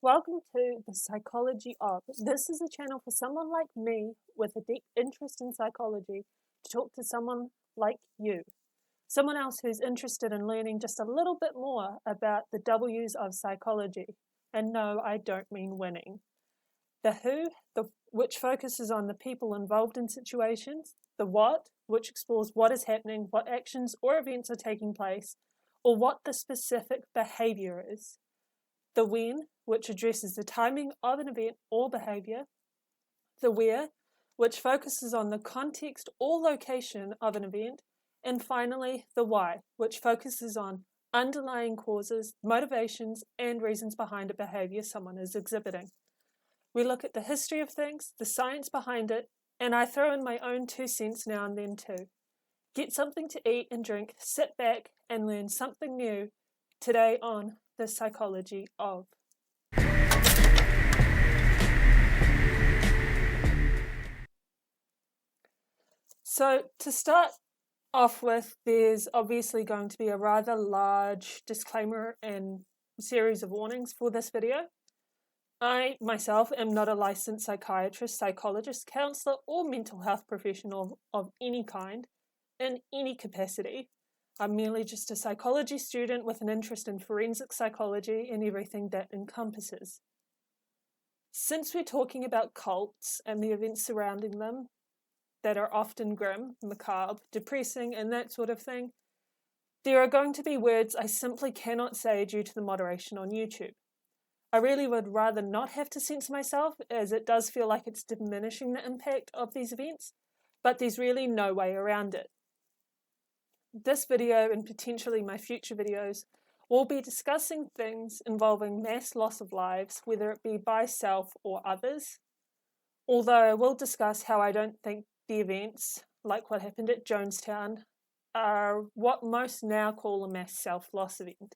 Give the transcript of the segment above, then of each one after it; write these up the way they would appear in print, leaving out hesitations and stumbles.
Welcome to The Psychology of. This is a channel for someone like me with a deep interest in psychology to talk to someone like you, someone else who's interested in learning just a little bit more about the W's of psychology. And no, I don't mean winning. The who, which focuses on the people involved in situations, the what, which explores what is happening, what actions or events are taking place, or what the specific behavior is. The when, which addresses the timing of an event or behavior. The where, which focuses on the context or location of an event. And finally, the why, which focuses on underlying causes, motivations, and reasons behind a behavior someone is exhibiting. We look at the history of things, the science behind it, and I throw in my own 2 cents now and then too. Get something to eat and drink, sit back, and learn something new today on The Psychology of. So to start off with, there's obviously going to be a rather large disclaimer and series of warnings for this video. I myself am not a licensed psychiatrist, psychologist, counselor, or mental health professional of any kind in any capacity. I'm merely just a psychology student with an interest in forensic psychology and everything that encompasses. Since we're talking about cults and the events surrounding them that are often grim, macabre, depressing, and that sort of thing, there are going to be words I simply cannot say due to the moderation on YouTube. I really would rather not have to censor myself, as it does feel like it's diminishing the impact of these events, but there's really no way around it. This video, and potentially my future videos, will be discussing things involving mass loss of lives, whether it be by self or others, although I will discuss how I don't think the events, like what happened at Jonestown, are what most now call a mass self-loss event.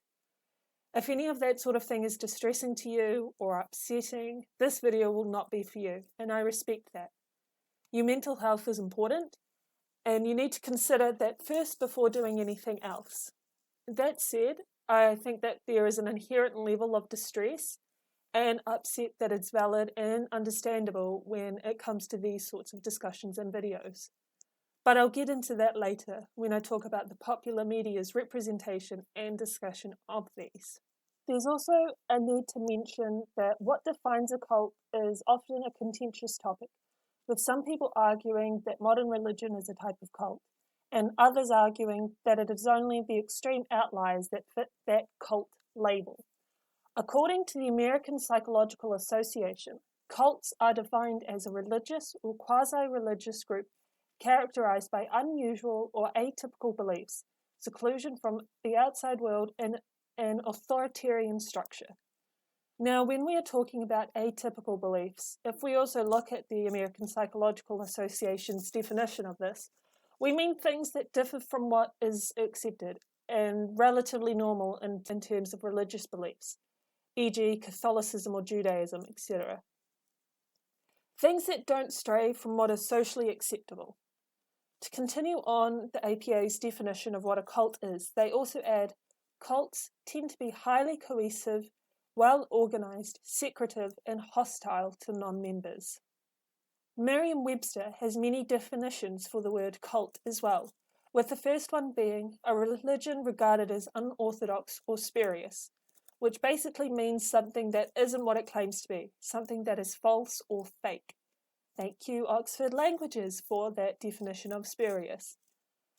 If any of that sort of thing is distressing to you or upsetting, this video will not be for you, and I respect that. Your mental health is important, and you need to consider that first before doing anything else. That said, I think that there is an inherent level of distress and upset that is valid and understandable when it comes to these sorts of discussions and videos. But I'll get into that later when I talk about the popular media's representation and discussion of these. There's also a need to mention that what defines a cult is often a contentious topic, with some people arguing that modern religion is a type of cult, and others arguing that it is only the extreme outliers that fit that cult label. According to the American Psychological Association, cults are defined as a religious or quasi-religious group characterized by unusual or atypical beliefs, seclusion from the outside world, and an authoritarian structure. Now, when we are talking about atypical beliefs, if we also look at the American Psychological Association's definition of this, we mean things that differ from what is accepted and relatively normal in terms of religious beliefs, e.g. Catholicism or Judaism, etc. Things that don't stray from what is socially acceptable. To continue on the APA's definition of what a cult is, they also add, cults tend to be highly cohesive, well-organized, secretive, and hostile to non-members. Merriam-Webster has many definitions for the word cult as well, with the first one being a religion regarded as unorthodox or spurious, which basically means something that isn't what it claims to be, something that is false or fake. Thank you, Oxford Languages, for that definition of spurious.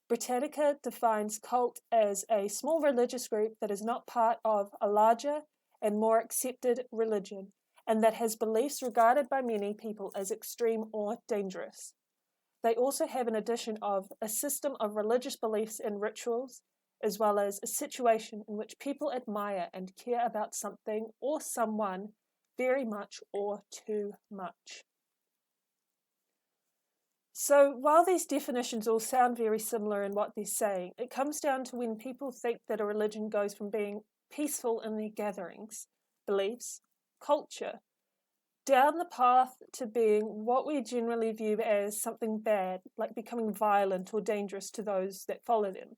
Britannica defines cult as a small religious group that is not part of a larger and more accepted religion, and that has beliefs regarded by many people as extreme or dangerous. They also have an addition of a system of religious beliefs and rituals, as well as a situation in which people admire and care about something or someone very much or too much. So while these definitions all sound very similar in what they're saying, it comes down to when people think that a religion goes from being peaceful in their gatherings, beliefs, culture, down the path to being what we generally view as something bad, like becoming violent or dangerous to those that follow them.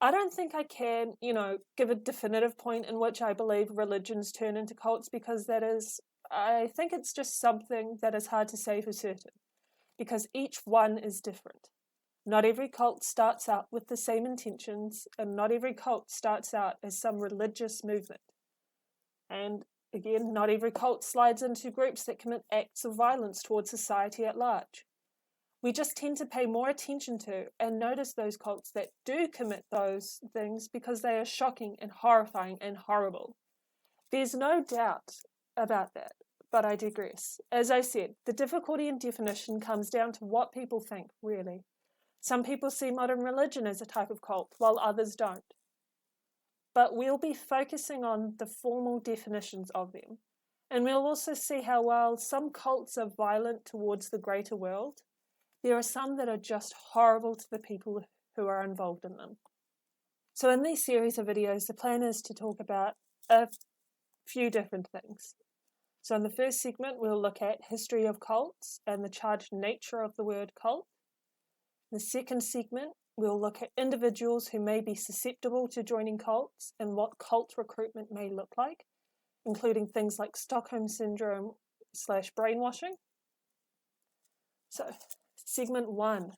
I don't think I can, give a definitive point in which I believe religions turn into cults, because I think it's just something that is hard to say for certain, because each one is different. Not every cult starts out with the same intentions, and not every cult starts out as some religious movement. And again, not every cult slides into groups that commit acts of violence towards society at large. We just tend to pay more attention to and notice those cults that do commit those things because they are shocking and horrifying and horrible. There's no doubt about that, but I digress. As I said, the difficulty in definition comes down to what people think, really. Some people see modern religion as a type of cult, while others don't. But we'll be focusing on the formal definitions of them. And we'll also see how, while some cults are violent towards the greater world, there are some that are just horrible to the people who are involved in them. So in these series of videos, the plan is to talk about a few different things. So in the first segment, we'll look at history of cults and the charged nature of the word cult. In the second segment, we'll look at individuals who may be susceptible to joining cults and what cult recruitment may look like, including things like Stockholm Syndrome / brainwashing. So, segment 1.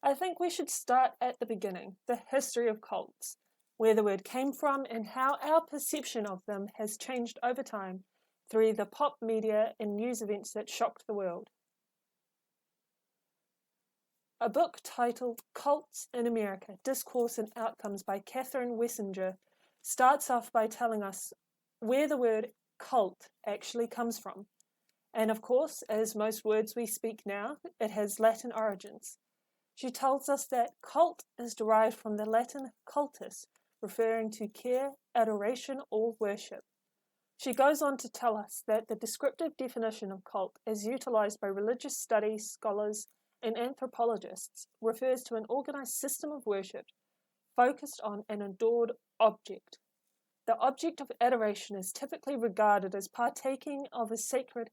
I think we should start at the beginning, the history of cults, where the word came from and how our perception of them has changed over time through the pop media and news events that shocked the world. A book titled Cults in America, Discourse and Outcomes by Catherine Wessinger starts off by telling us where the word cult actually comes from. And of course, as most words we speak now, it has Latin origins. She tells us that cult is derived from the Latin cultus, referring to care, adoration, or worship. She goes on to tell us that the descriptive definition of cult, as utilized by religious studies scholars and anthropologists, refers to an organized system of worship focused on an adored object. The object of adoration is typically regarded as partaking of a sacred,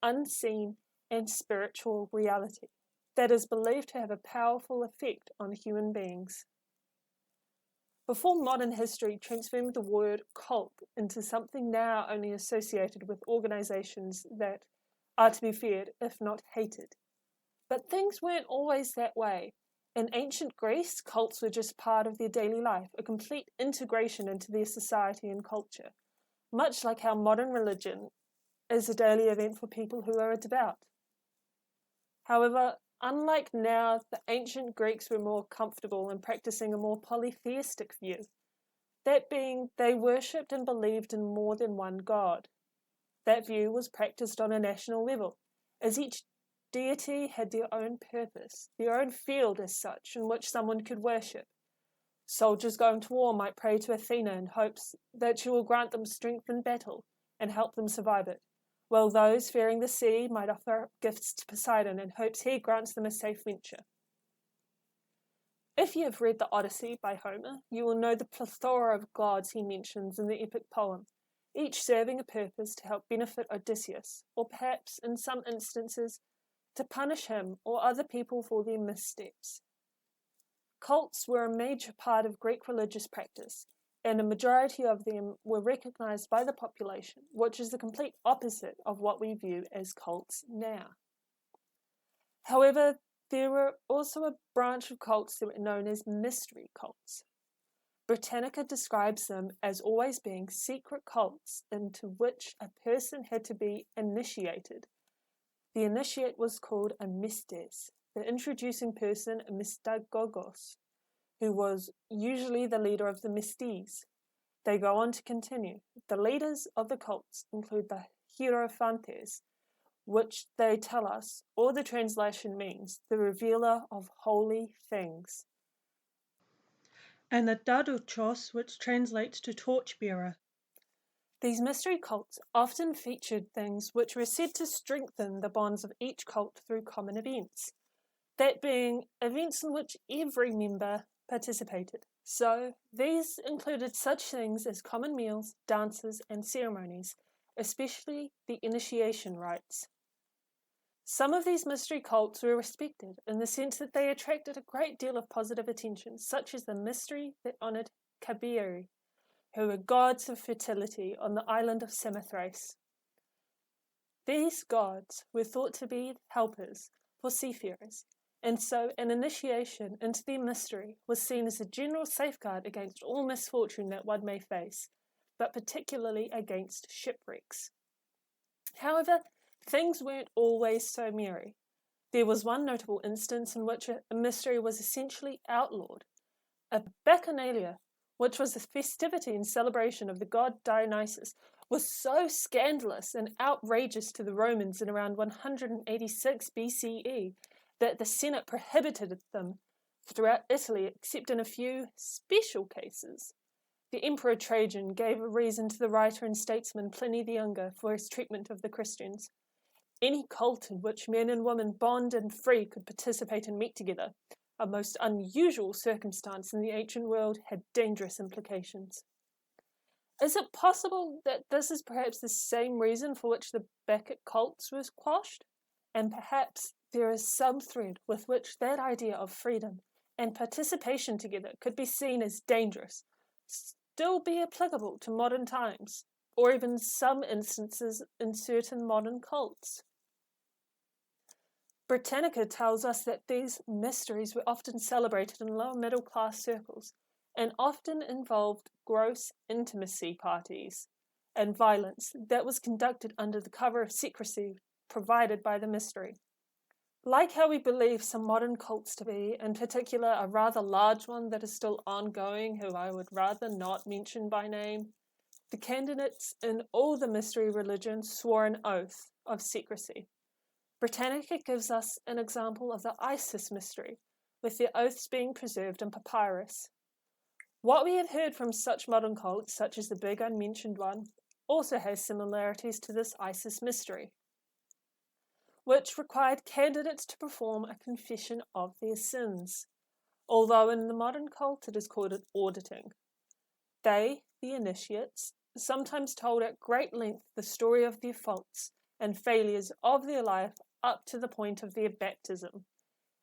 unseen, and spiritual reality that is believed to have a powerful effect on human beings. Before modern history transformed the word cult into something now only associated with organizations that are to be feared, if not hated. But things weren't always that way. In ancient Greece, cults were just part of their daily life, a complete integration into their society and culture, much like how modern religion is a daily event for people who are devout. However, unlike now, the ancient Greeks were more comfortable in practicing a more polytheistic view, that being they worshipped and believed in more than one god. That view was practiced on a national level, as each deity had their own purpose, their own field as such, in which someone could worship. Soldiers going to war might pray to Athena in hopes that she will grant them strength in battle and help them survive it, while those fearing the sea might offer gifts to Poseidon in hopes he grants them a safe venture. If you have read the Odyssey by Homer, you will know the plethora of gods he mentions in the epic poem, each serving a purpose to help benefit Odysseus, or perhaps, in some instances, to punish him or other people for their missteps. Cults were a major part of Greek religious practice, and a majority of them were recognized by the population, which is the complete opposite of what we view as cults now. However, there were also a branch of cults that were known as mystery cults. Britannica describes them as always being secret cults into which a person had to be initiated. The initiate was called a mystes, the introducing person a mystagogos, who was usually the leader of the mystes. They go on to continue. The leaders of the cults include the hierophantes, which they tell us, or the translation means, the revealer of holy things, and the daduchos, which translates to torchbearer. These mystery cults often featured things which were said to strengthen the bonds of each cult through common events, that being events in which every member participated. So these included such things as common meals, dances, and ceremonies, especially the initiation rites. Some of these mystery cults were respected in the sense that they attracted a great deal of positive attention, such as the mystery that honoured Kabiri, who were gods of fertility on the island of Samothrace. These gods were thought to be helpers for seafarers, and so an initiation into their mystery was seen as a general safeguard against all misfortune that one may face, but particularly against shipwrecks. However, things weren't always so merry. There was one notable instance in which a mystery was essentially outlawed. A bacchanalia, which was a festivity and celebration of the god Dionysus, was so scandalous and outrageous to the Romans in around 186 BCE that the Senate prohibited them throughout Italy except in a few special cases. The Emperor Trajan gave a reason to the writer and statesman Pliny the Younger for his treatment of the Christians. Any cult in which men and women, bond and free, could participate and meet together, a most unusual circumstance in the ancient world, had dangerous implications. Is it possible that this is perhaps the same reason for which the Bacchic cults was quashed? And perhaps there is some thread with which that idea of freedom and participation together could be seen as dangerous, still be applicable to modern times, or even some instances in certain modern cults. Britannica tells us that these mysteries were often celebrated in lower middle class circles and often involved gross intimacy parties and violence that was conducted under the cover of secrecy provided by the mystery. Like how we believe some modern cults to be, in particular a rather large one that is still ongoing, who I would rather not mention by name, the candidates in all the mystery religions swore an oath of secrecy. Britannica gives us an example of the Isis mystery, with their oaths being preserved in papyrus. What we have heard from such modern cults, such as the big unmentioned one, also has similarities to this Isis mystery, which required candidates to perform a confession of their sins, although in the modern cult it is called an auditing. They, the initiates, sometimes told at great length the story of their faults and failures of their life up to the point of their baptism.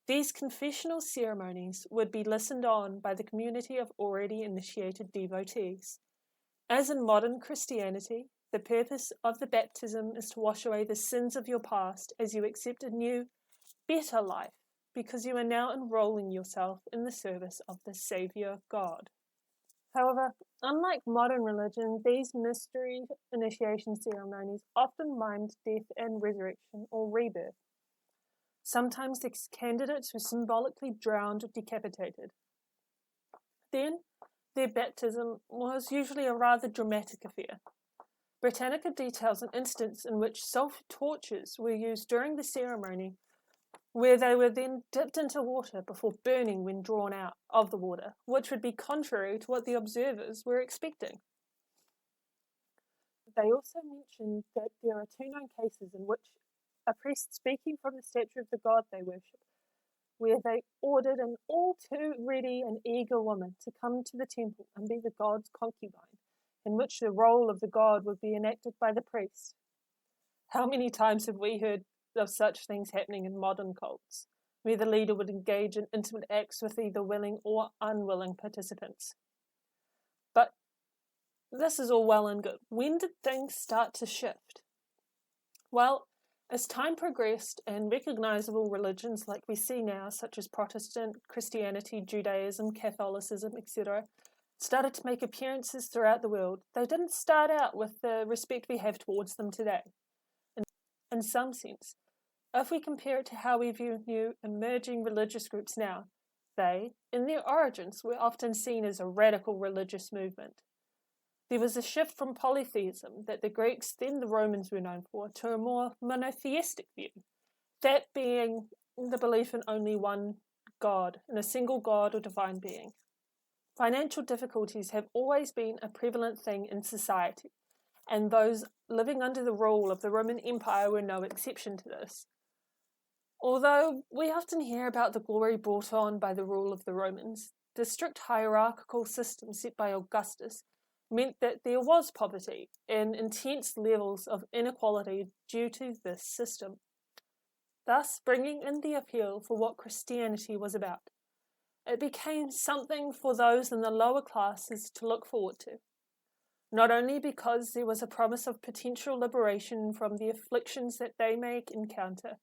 These confessional ceremonies would be listened on by the community of already initiated devotees. As in modern Christianity, the purpose of the baptism is to wash away the sins of your past as you accept a new, better life, because you are now enrolling yourself in the service of the Saviour God. However, unlike modern religion, these mystery initiation ceremonies often mimed death and resurrection or rebirth. Sometimes the candidates were symbolically drowned or decapitated. Then, their baptism was usually a rather dramatic affair. Britannica details an instance in which self-tortures were used during the ceremony, where they were then dipped into water before burning when drawn out of the water, which would be contrary to what the observers were expecting. They also mentioned that there are 2 known cases in which a priest speaking from the statue of the god they worship, where they ordered an all too ready and eager woman to come to the temple and be the god's concubine, in which the role of the god would be enacted by the priest. How many times have we heard of such things happening in modern cults, where the leader would engage in intimate acts with either willing or unwilling participants? But this is all well and good. When did things start to shift? Well, as time progressed and recognizable religions like we see now, such as Protestant, Christianity, Judaism, Catholicism, etc., started to make appearances throughout the world, they didn't start out with the respect we have towards them today. In some sense, if we compare it to how we view new emerging religious groups now, they, in their origins, were often seen as a radical religious movement. There was a shift from polytheism that the Greeks, then the Romans, were known for, to a more monotheistic view, that being the belief in only one God, in a single God or divine being. Financial difficulties have always been a prevalent thing in society, and those living under the rule of the Roman Empire were no exception to this. Although we often hear about the glory brought on by the rule of the Romans, the strict hierarchical system set by Augustus meant that there was poverty and intense levels of inequality due to this system. thus bringing in the appeal for what Christianity was about. It became something for those in the lower classes to look forward to, not only because there was a promise of potential liberation from the afflictions that they may encounter,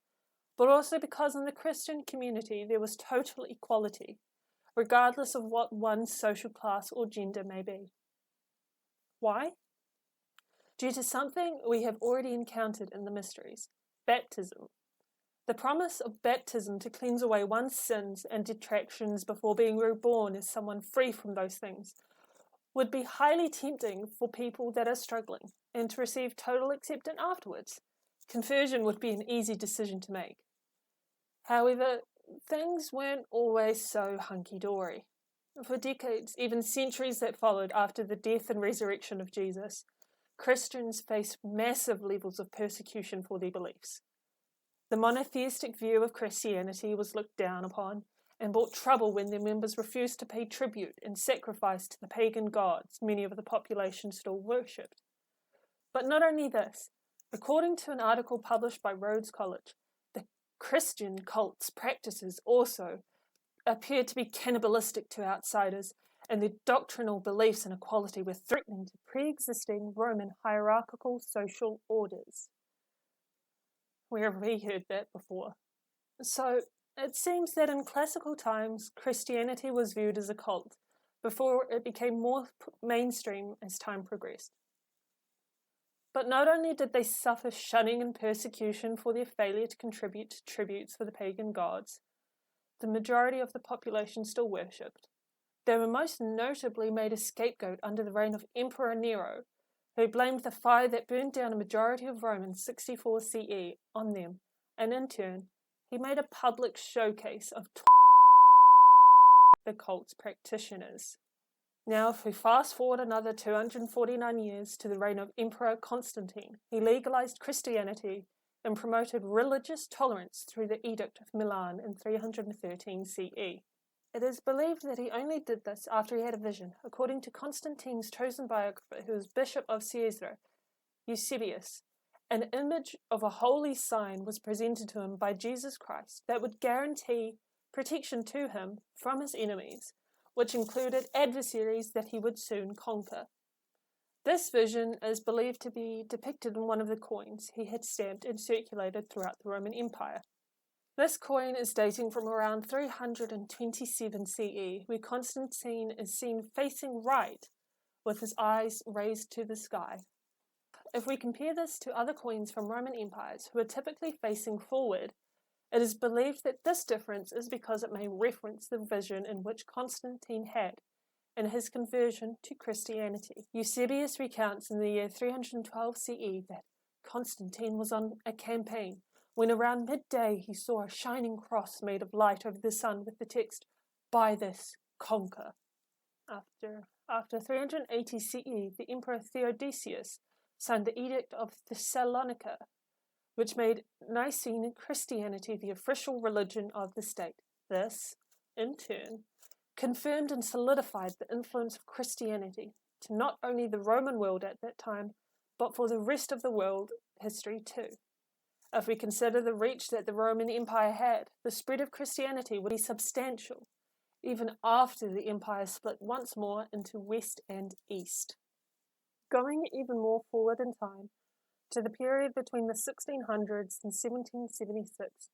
but also because in the Christian community there was total equality, regardless of what one's social class or gender may be. Why? Due to something we have already encountered in the mysteries, baptism. The promise of baptism to cleanse away one's sins and detractions before being reborn as someone free from those things would be highly tempting for people that are struggling, and to receive total acceptance afterwards. Conversion would be an easy decision to make. However, things weren't always so hunky-dory. For decades, even centuries that followed after the death and resurrection of Jesus, Christians faced massive levels of persecution for their beliefs. The monotheistic view of Christianity was looked down upon and brought trouble when their members refused to pay tribute and sacrifice to the pagan gods many of the population still worshipped. But not only this, according to an article published by Rhodes College, the Christian cult's practices also appeared to be cannibalistic to outsiders, and their doctrinal beliefs in equality were threatening to pre-existing Roman hierarchical social orders. Where have we heard that before? So, it seems that in classical times, Christianity was viewed as a cult, before it became more mainstream as time progressed. But not only did they suffer shunning and persecution for their failure to contribute to tributes for the pagan gods, the majority of the population still worshipped. They were most notably made a scapegoat under the reign of Emperor Nero, who blamed the fire that burned down a majority of Rome in 64 CE on them, and in turn, he made a public showcase of the cult's practitioners. Now, if we fast forward another 249 years to the reign of Emperor Constantine, he legalized Christianity and promoted religious tolerance through the Edict of Milan in 313 CE. It is believed that he only did this after he had a vision. According to Constantine's chosen biographer, who was Bishop of Caesarea, Eusebius, an image of a holy sign was presented to him by Jesus Christ that would guarantee protection to him from his enemies, which included adversaries that he would soon conquer. This vision is believed to be depicted in one of the coins he had stamped and circulated throughout the Roman Empire. This coin is dating from around 327 CE, where Constantine is seen facing right with his eyes raised to the sky. If we compare this to other coins from Roman empires who are typically facing forward, it is believed that this difference is because it may reference the vision in which Constantine had in his conversion to Christianity. Eusebius recounts in the year 312 CE that Constantine was on a campaign when around midday he saw a shining cross made of light over the sun with the text, "By this, conquer." After 380 CE, the Emperor Theodosius signed the Edict of Thessalonica, which made Nicene Christianity the official religion of the state. This, in turn, confirmed and solidified the influence of Christianity to not only the Roman world at that time, but for the rest of the world history too. If we consider the reach that the Roman Empire had, the spread of Christianity would be substantial, even after the empire split once more into West and East. Going even more forward in time, to the period between the 1600s and 1776,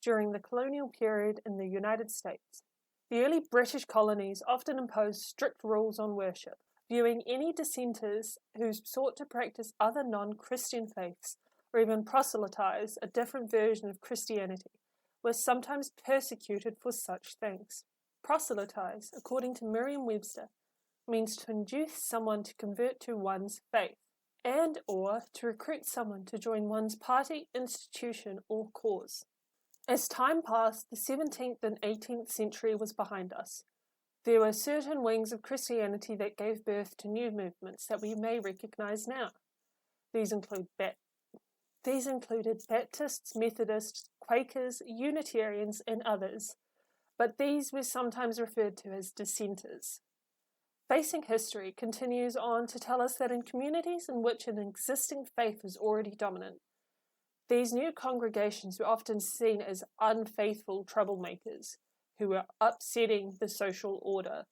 during the colonial period in the United States, the early British colonies often imposed strict rules on worship, viewing any dissenters who sought to practice other non-Christian faiths or even proselytize a different version of Christianity, were sometimes persecuted for such things. Proselytize, according to Merriam-Webster, means to induce someone to convert to one's faith, and or to recruit someone to join one's party, institution, or cause. As time passed, the 17th and 18th century was behind us. There were certain wings of Christianity that gave birth to new movements that we may recognize now. These included Baptists, Methodists, Quakers, Unitarians, and others, but these were sometimes referred to as dissenters. Facing history continues on to tell us that in communities in which an existing faith was already dominant, These new congregations were often seen as unfaithful troublemakers who were upsetting the social order.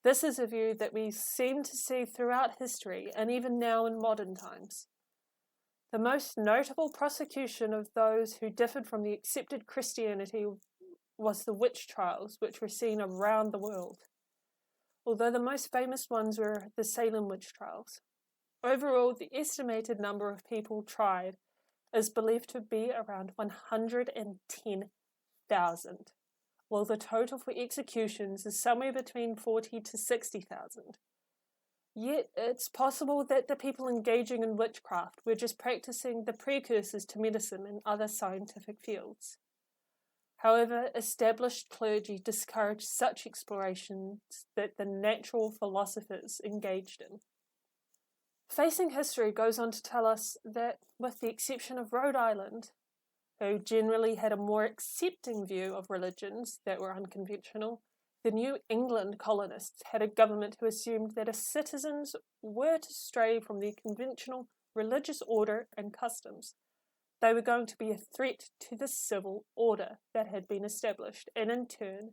This is a view that we seem to see throughout history and even now in modern times. The most notable prosecution of those who differed from the accepted Christianity was the witch trials, which were seen around the world, although the most famous ones were the Salem witch trials. Overall, the estimated number of people tried is believed to be around 110,000, while the total for executions is somewhere between 40 to 60,000. Yet, it's possible that the people engaging in witchcraft were just practicing the precursors to medicine and other scientific fields. However, established clergy discouraged such explorations that the natural philosophers engaged in. Facing History goes on to tell us that, with the exception of Rhode Island, who generally had a more accepting view of religions that were unconventional, the New England colonists had a government who assumed that if citizens were to stray from the conventional religious order and customs, they were going to be a threat to the civil order that had been established, and in turn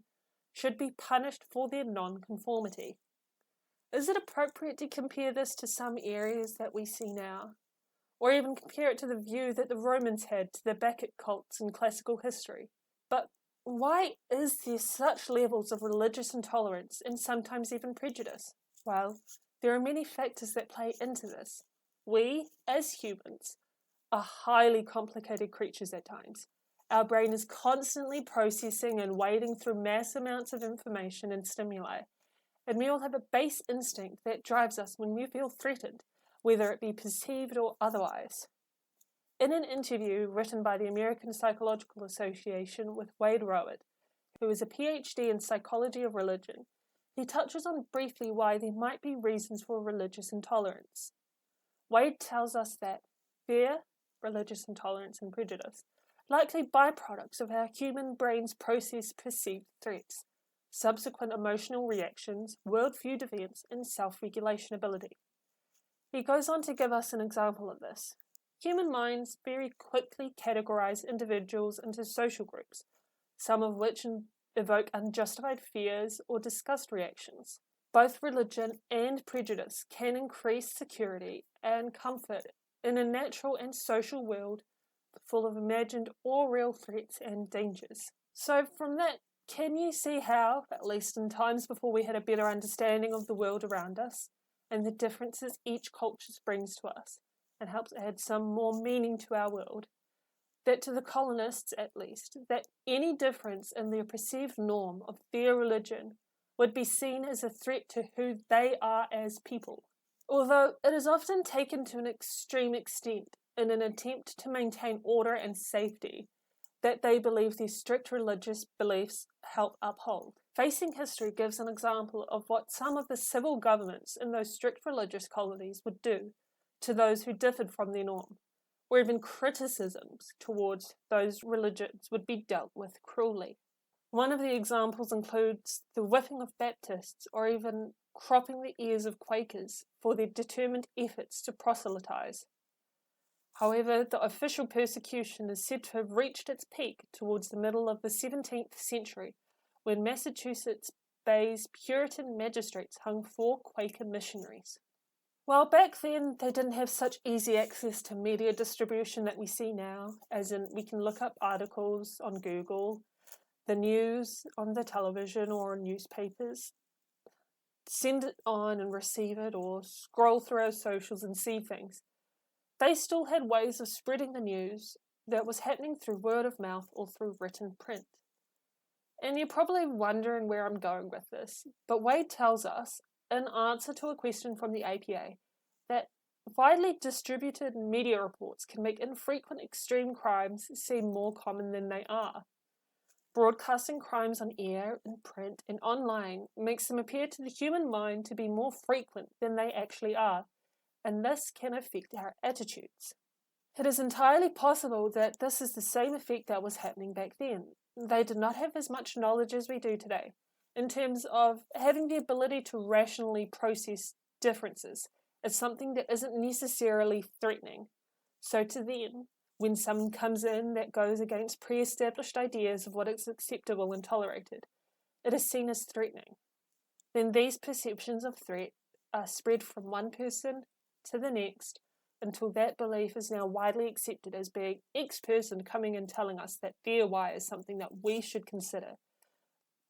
should be punished for their non-conformity. Is it appropriate to compare this to some areas that we see now? Or even compare it to the view that the Romans had to the Bacchic cults in classical history? But why is there such levels of religious intolerance and sometimes even prejudice? Well, there are many factors that play into this. We, as humans, are highly complicated creatures at times. Our brain is constantly processing and wading through mass amounts of information and stimuli, and we all have a base instinct that drives us when we feel threatened, whether it be perceived or otherwise. In an interview written by the American Psychological Association with Wade Rowett, who is a PhD in psychology of religion, he touches on briefly why there might be reasons for religious intolerance. Wade tells us that fear, religious intolerance, and prejudice likely byproducts of how human brains process perceived threats, subsequent emotional reactions, worldview events, and self-regulation ability. He goes on to give us an example of this. Human minds very quickly categorize individuals into social groups, some of which evoke unjustified fears or disgust reactions. Both religion and prejudice can increase security and comfort in a natural and social world full of imagined or real threats and dangers. So from that, can you see how, at least in times before we had a better understanding of the world around us and the differences each culture brings to us and helps add some more meaning to our world, that to the colonists at least, that any difference in their perceived norm of their religion would be seen as a threat to who they are as people? Although it is often taken to an extreme extent in an attempt to maintain order and safety that they believe these strict religious beliefs help uphold. Facing History gives an example of what some of the civil governments in those strict religious colonies would do to those who differed from their norm, or even criticisms towards those religions would be dealt with cruelly. One of the examples includes the whipping of Baptists or even cropping the ears of Quakers for their determined efforts to proselytize. However, the official persecution is said to have reached its peak towards the middle of the 17th century, when Massachusetts Bay's Puritan magistrates hung 4 Quaker missionaries. Well, back then, they didn't have such easy access to media distribution that we see now, as in we can look up articles on Google, the news on the television or newspapers, send it on and receive it, or scroll through our socials and see things. They still had ways of spreading the news that was happening through word of mouth or through written print. And you're probably wondering where I'm going with this, but Wade tells us, in answer to a question from the APA, that widely distributed media reports can make infrequent extreme crimes seem more common than they are. Broadcasting crimes on air, in print, and online makes them appear to the human mind to be more frequent than they actually are, and this can affect our attitudes. It is entirely possible that this is the same effect that was happening back then. They did not have as much knowledge as we do today, in terms of having the ability to rationally process differences as something that isn't necessarily threatening. So to them, When someone comes in that goes against pre-established ideas of what is acceptable and tolerated, it is seen as threatening. Then these perceptions of threat are spread from one person to the next until that belief is now widely accepted as being X person coming and telling us that their Y is something that we should consider.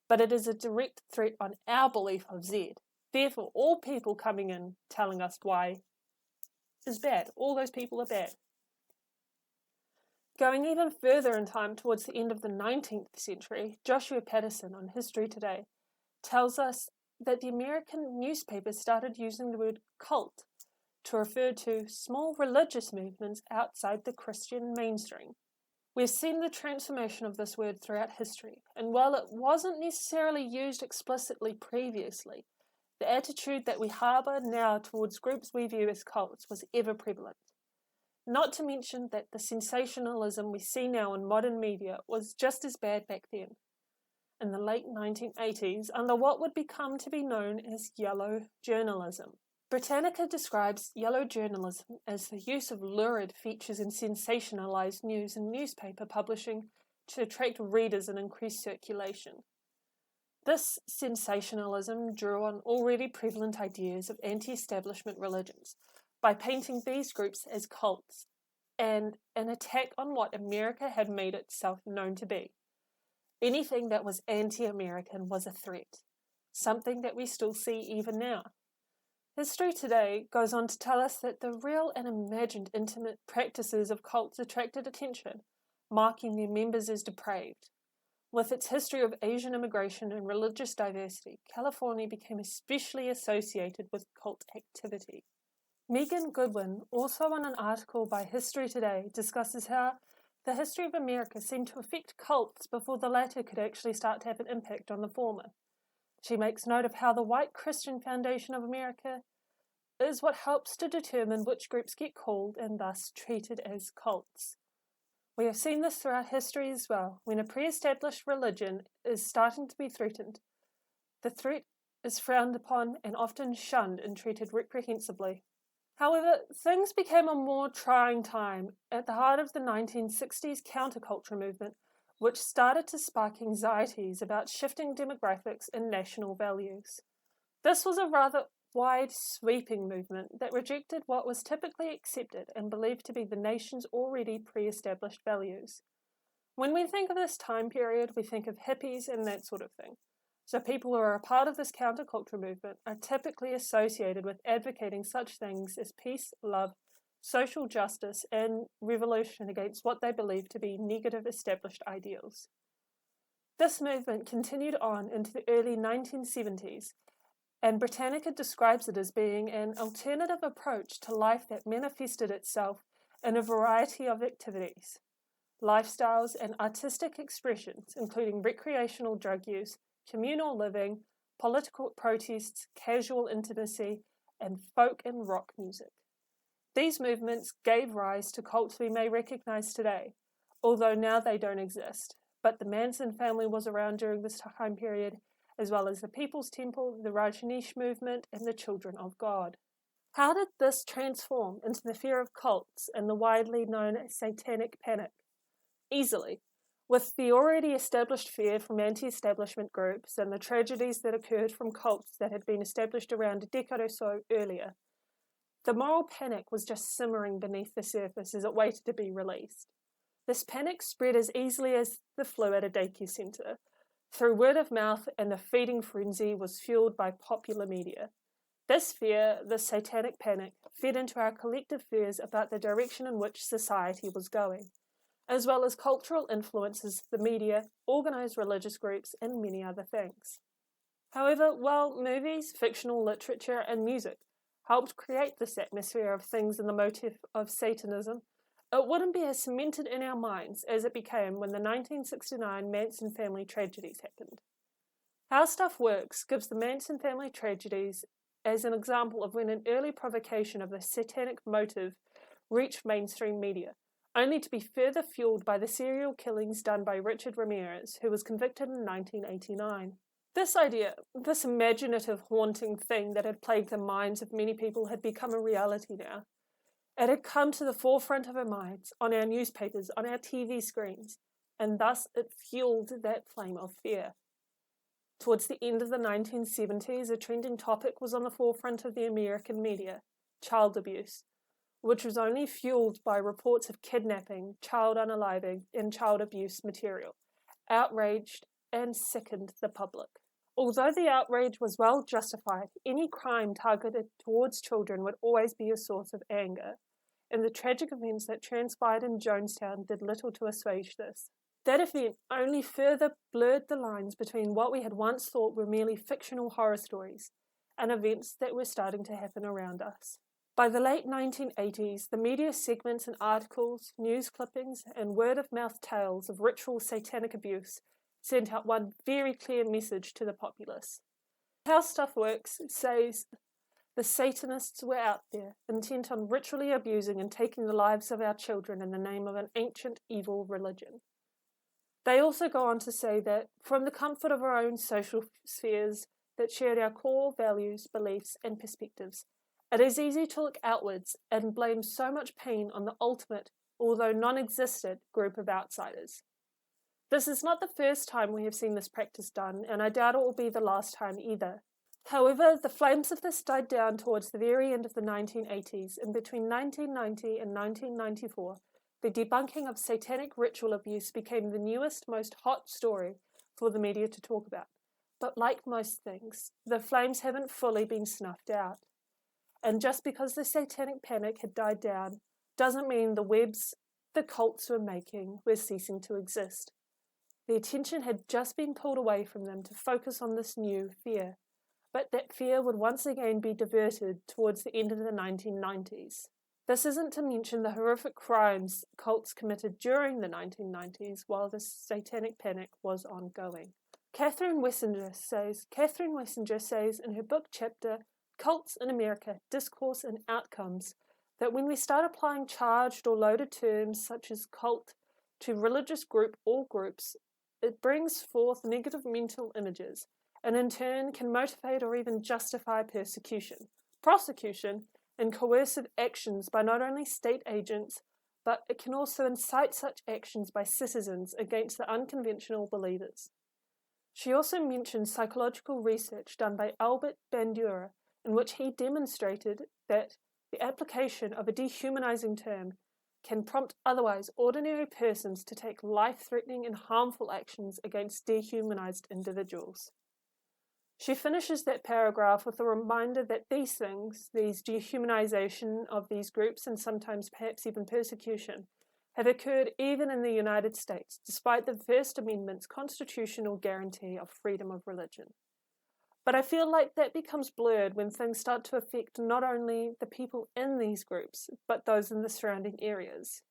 But it is a direct threat on our belief of Z. Therefore, all people coming in telling us Y is bad. All those people are bad. Going even further in time towards the end of the 19th century, Joshua Patterson on History Today tells us that the American newspapers started using the word cult to refer to small religious movements outside the Christian mainstream. We've seen the transformation of this word throughout history, and while it wasn't necessarily used explicitly previously, the attitude that we harbour now towards groups we view as cults was ever prevalent. Not to mention that the sensationalism we see now in modern media was just as bad back then. In the late 1980s, under what would become to be known as yellow journalism. Britannica describes yellow journalism as the use of lurid features and sensationalized news in newspaper publishing to attract readers and increase circulation. This sensationalism drew on already prevalent ideas of anti-establishment religions by painting these groups as cults and an attack on what America had made itself known to be. Anything that was anti-American was a threat, something that we still see even now. History Today goes on to tell us that the real and imagined intimate practices of cults attracted attention, marking their members as depraved. With its history of Asian immigration and religious diversity, California became especially associated with cult activity. Megan Goodwin, also on an article by History Today, discusses how the history of America seemed to affect cults before the latter could actually start to have an impact on the former. She makes note of how the white Christian foundation of America is what helps to determine which groups get called and thus treated as cults. We have seen this throughout history as well. When a pre-established religion is starting to be threatened, the threat is frowned upon and often shunned and treated reprehensibly. However, things became a more trying time at the heart of the 1960s counterculture movement, which started to spark anxieties about shifting demographics and national values. This was a rather wide, sweeping movement that rejected what was typically accepted and believed to be the nation's already pre-established values. When we think of this time period, we think of hippies and that sort of thing. So people who are a part of this counterculture movement are typically associated with advocating such things as peace, love, social justice, and revolution against what they believe to be negative established ideals. This movement continued on into the early 1970s, and Britannica describes it as being an alternative approach to life that manifested itself in a variety of activities, lifestyles, and artistic expressions, including recreational drug use, communal living, political protests, casual intimacy, and folk and rock music. These movements gave rise to cults we may recognize today, although now they don't exist. But the Manson family was around during this time period, as well as the People's Temple, the Rajneesh movement, and the Children of God. How did this transform into the fear of cults and the widely known satanic panic? Easily. With the already established fear from anti-establishment groups and the tragedies that occurred from cults that had been established around a decade or so earlier, the moral panic was just simmering beneath the surface as it waited to be released. This panic spread as easily as the flu at a daycare centre, through word of mouth, and the feeding frenzy was fueled by popular media. This fear, this satanic panic, fed into our collective fears about the direction in which society was going, as well as cultural influences, the media, organised religious groups, and many other things. However, while movies, fictional literature, and music helped create this atmosphere of things and the motif of Satanism, it wouldn't be as cemented in our minds as it became when the 1969 Manson family tragedies happened. How Stuff Works gives the Manson family tragedies as an example of when an early provocation of the satanic motive reached mainstream media, only to be further fueled by the serial killings done by Richard Ramirez, who was convicted in 1989. This idea, this imaginative haunting thing that had plagued the minds of many people had become a reality now. It had come to the forefront of our minds, on our newspapers, on our TV screens, and thus it fueled that flame of fear. Towards the end of the 1970s, a trending topic was on the forefront of the American media: child abuse, which was only fueled by reports of kidnapping, child unaliving, and child abuse material, outraged and sickened the public. Although the outrage was well justified, any crime targeted towards children would always be a source of anger, and the tragic events that transpired in Jonestown did little to assuage this. That event only further blurred the lines between what we had once thought were merely fictional horror stories and events that were starting to happen around us. By the late 1980s, the media segments and articles, news clippings, and word-of-mouth tales of ritual satanic abuse sent out one very clear message to the populace. How Stuff Works says the Satanists were out there, intent on ritually abusing and taking the lives of our children in the name of an ancient evil religion. They also go on to say that from the comfort of our own social spheres that shared our core values, beliefs, and perspectives, it is easy to look outwards and blame so much pain on the ultimate, although non-existent, group of outsiders. This is not the first time we have seen this practice done, and I doubt it will be the last time either. However, the flames of this died down towards the very end of the 1980s, and between 1990 and 1994, the debunking of satanic ritual abuse became the newest, most hot story for the media to talk about. But like most things, the flames haven't fully been snuffed out. And just because the satanic panic had died down doesn't mean the webs the cults were making were ceasing to exist. The attention had just been pulled away from them to focus on this new fear, but that fear would once again be diverted towards the end of the 1990s. This isn't to mention the horrific crimes cults committed during the 1990s while the satanic panic was ongoing. Catherine Wessinger says in her book chapter, Cults in America, Discourse and Outcomes, that when we start applying charged or loaded terms such as cult to religious group or groups, it brings forth negative mental images, and in turn can motivate or even justify persecution, prosecution, and coercive actions by not only state agents, but it can also incite such actions by citizens against the unconventional believers. She also mentioned psychological research done by Albert Bandura, in which he demonstrated that the application of a dehumanizing term can prompt otherwise ordinary persons to take life-threatening and harmful actions against dehumanized individuals. She finishes that paragraph with a reminder that these things, these dehumanization of these groups and sometimes perhaps even persecution, have occurred even in the United States, despite the First Amendment's constitutional guarantee of freedom of religion. But I feel like that becomes blurred when things start to affect not only the people in these groups, but those in the surrounding areas.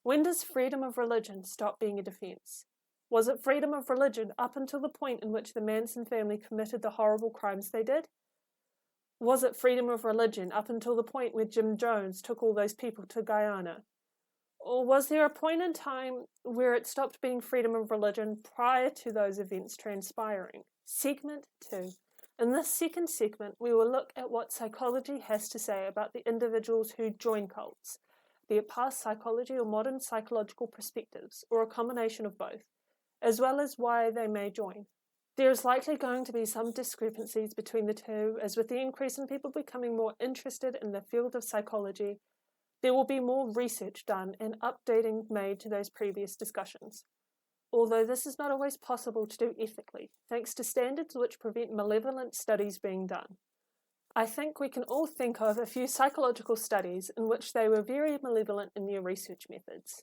When does freedom of religion stop being a defense? Was it freedom of religion up until the point in which the Manson family committed the horrible crimes they did? Was it freedom of religion up until the point where Jim Jones took all those people to Guyana? Or was there a point in time where it stopped being freedom of religion prior to those events transpiring? Segment 2. In this second segment, we will look at what psychology has to say about the individuals who join cults, be it past psychology or modern psychological perspectives, or a combination of both, as well as why they may join. There is likely going to be some discrepancies between the two, as with the increase in people becoming more interested in the field of psychology, there will be more research done and updating made to those previous discussions. Although this is not always possible to do ethically, thanks to standards which prevent malevolent studies being done. I think we can all think of a few psychological studies in which they were very malevolent in their research methods.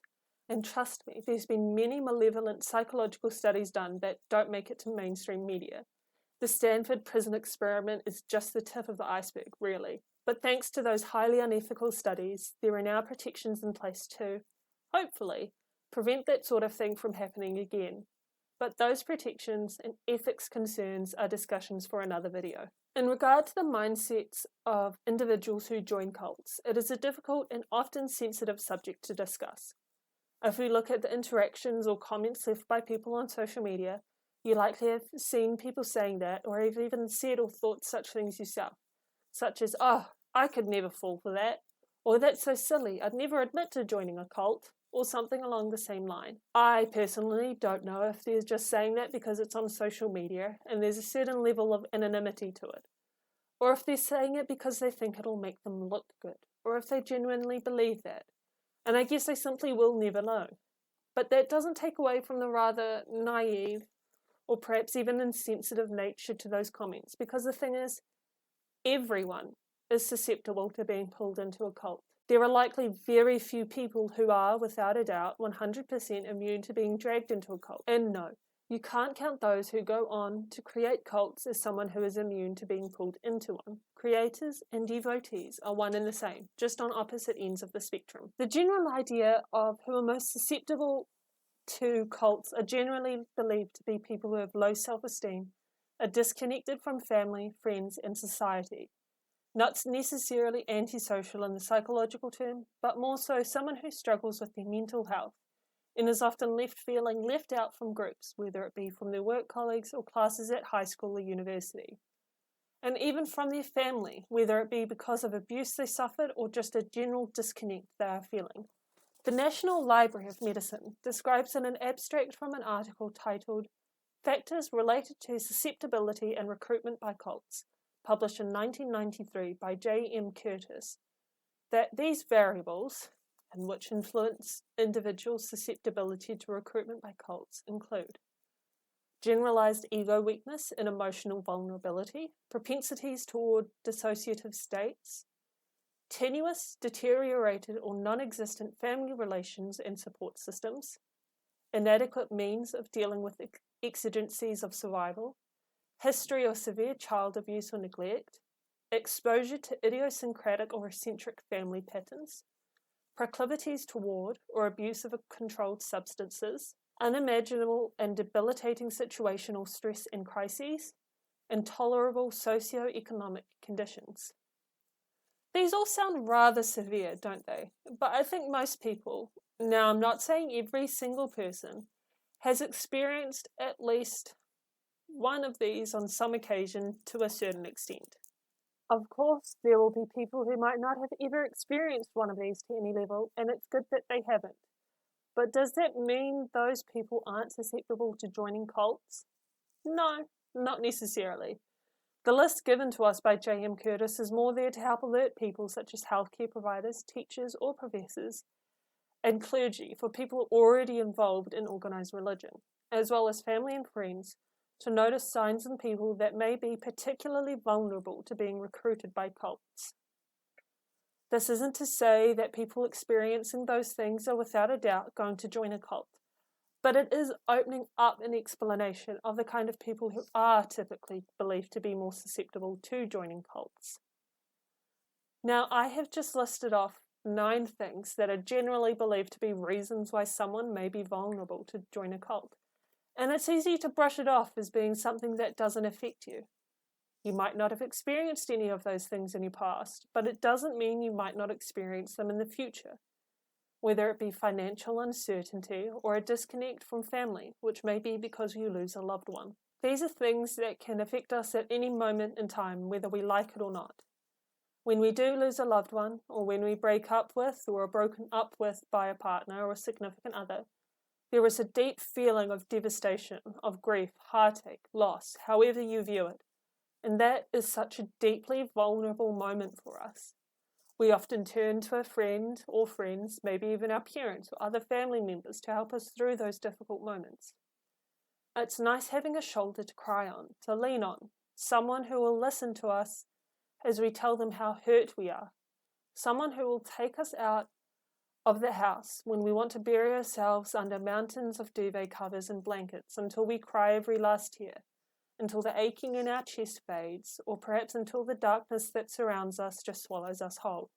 And trust me, there's been many malevolent psychological studies done that don't make it to mainstream media. The Stanford prison experiment is just the tip of the iceberg, really. But thanks to those highly unethical studies, there are now protections in place to, hopefully, prevent that sort of thing from happening again. But those protections and ethics concerns are discussions for another video. In regard to the mindsets of individuals who join cults, it is a difficult and often sensitive subject to discuss. If we look at the interactions or comments left by people on social media, you likely have seen people saying that, or have even said or thought such things yourself, such as, "Oh, I could never fall for that," Or that's so silly, I'd never admit to joining a cult, or something along the same line. I personally don't know if they're just saying that because it's on social media and there's a certain level of anonymity to it, or if they're saying it because they think it'll make them look good, or if they genuinely believe that. And I guess they simply will never know. But that doesn't take away from the rather naive, or perhaps even insensitive nature to those comments, because the thing is, everyone is susceptible to being pulled into a cult. There are likely very few people who are, without a doubt, 100% immune to being dragged into a cult. And no, you can't count those who go on to create cults as someone who is immune to being pulled into one. Creators and devotees are one and the same, just on opposite ends of the spectrum. The general idea of who are most susceptible to cults are generally believed to be people who have low self-esteem, are disconnected from family, friends, and society. Not necessarily antisocial in the psychological term, but more so someone who struggles with their mental health and is often feeling left out from groups, whether it be from their work colleagues or classes at high school or university. And even from their family, whether it be because of abuse they suffered or just a general disconnect they are feeling. The National Library of Medicine describes in an abstract from an article titled Factors Related to Susceptibility and Recruitment by Cults, published in 1993 by J.M. Curtis, that these variables, and which influence individuals' susceptibility to recruitment by cults, include generalized ego weakness and emotional vulnerability, propensities toward dissociative states, tenuous, deteriorated, or non-existent family relations and support systems, inadequate means of dealing with exigencies of survival, history of severe child abuse or neglect, exposure to idiosyncratic or eccentric family patterns, proclivities toward or abuse of controlled substances, unimaginable and debilitating situational stress and crises, intolerable socio-economic conditions. These all sound rather severe, don't they? But I think most people, now I'm not saying every single person, has experienced at least one of these on some occasion to a certain extent. Of course, there will be people who might not have ever experienced one of these to any level, and it's good that they haven't. But does that mean those people aren't susceptible to joining cults? No, not necessarily. The list given to us by J.M. Curtis is more there to help alert people such as healthcare providers, teachers or professors, and clergy for people already involved in organised religion, as well as family and friends, to notice signs in people that may be particularly vulnerable to being recruited by cults. This isn't to say that people experiencing those things are without a doubt going to join a cult, but it is opening up an explanation of the kind of people who are typically believed to be more susceptible to joining cults. Now, I have just listed off 9 things that are generally believed to be reasons why someone may be vulnerable to join a cult. And it's easy to brush it off as being something that doesn't affect you. You might not have experienced any of those things in your past, but it doesn't mean you might not experience them in the future. Whether it be financial uncertainty or a disconnect from family, which may be because you lose a loved one. These are things that can affect us at any moment in time, whether we like it or not. When we do lose a loved one, or when we break up with or are broken up with by a partner or a significant other, there is a deep feeling of devastation, of grief, heartache, loss, however you view it. And that is such a deeply vulnerable moment for us. We often turn to a friend or friends, maybe even our parents or other family members to help us through those difficult moments. It's nice having a shoulder to cry on, to lean on, someone who will listen to us as we tell them how hurt we are, someone who will take us out of the house when we want to bury ourselves under mountains of duvet covers and blankets until we cry every last tear, until the aching in our chest fades, or perhaps until the darkness that surrounds us just swallows us whole.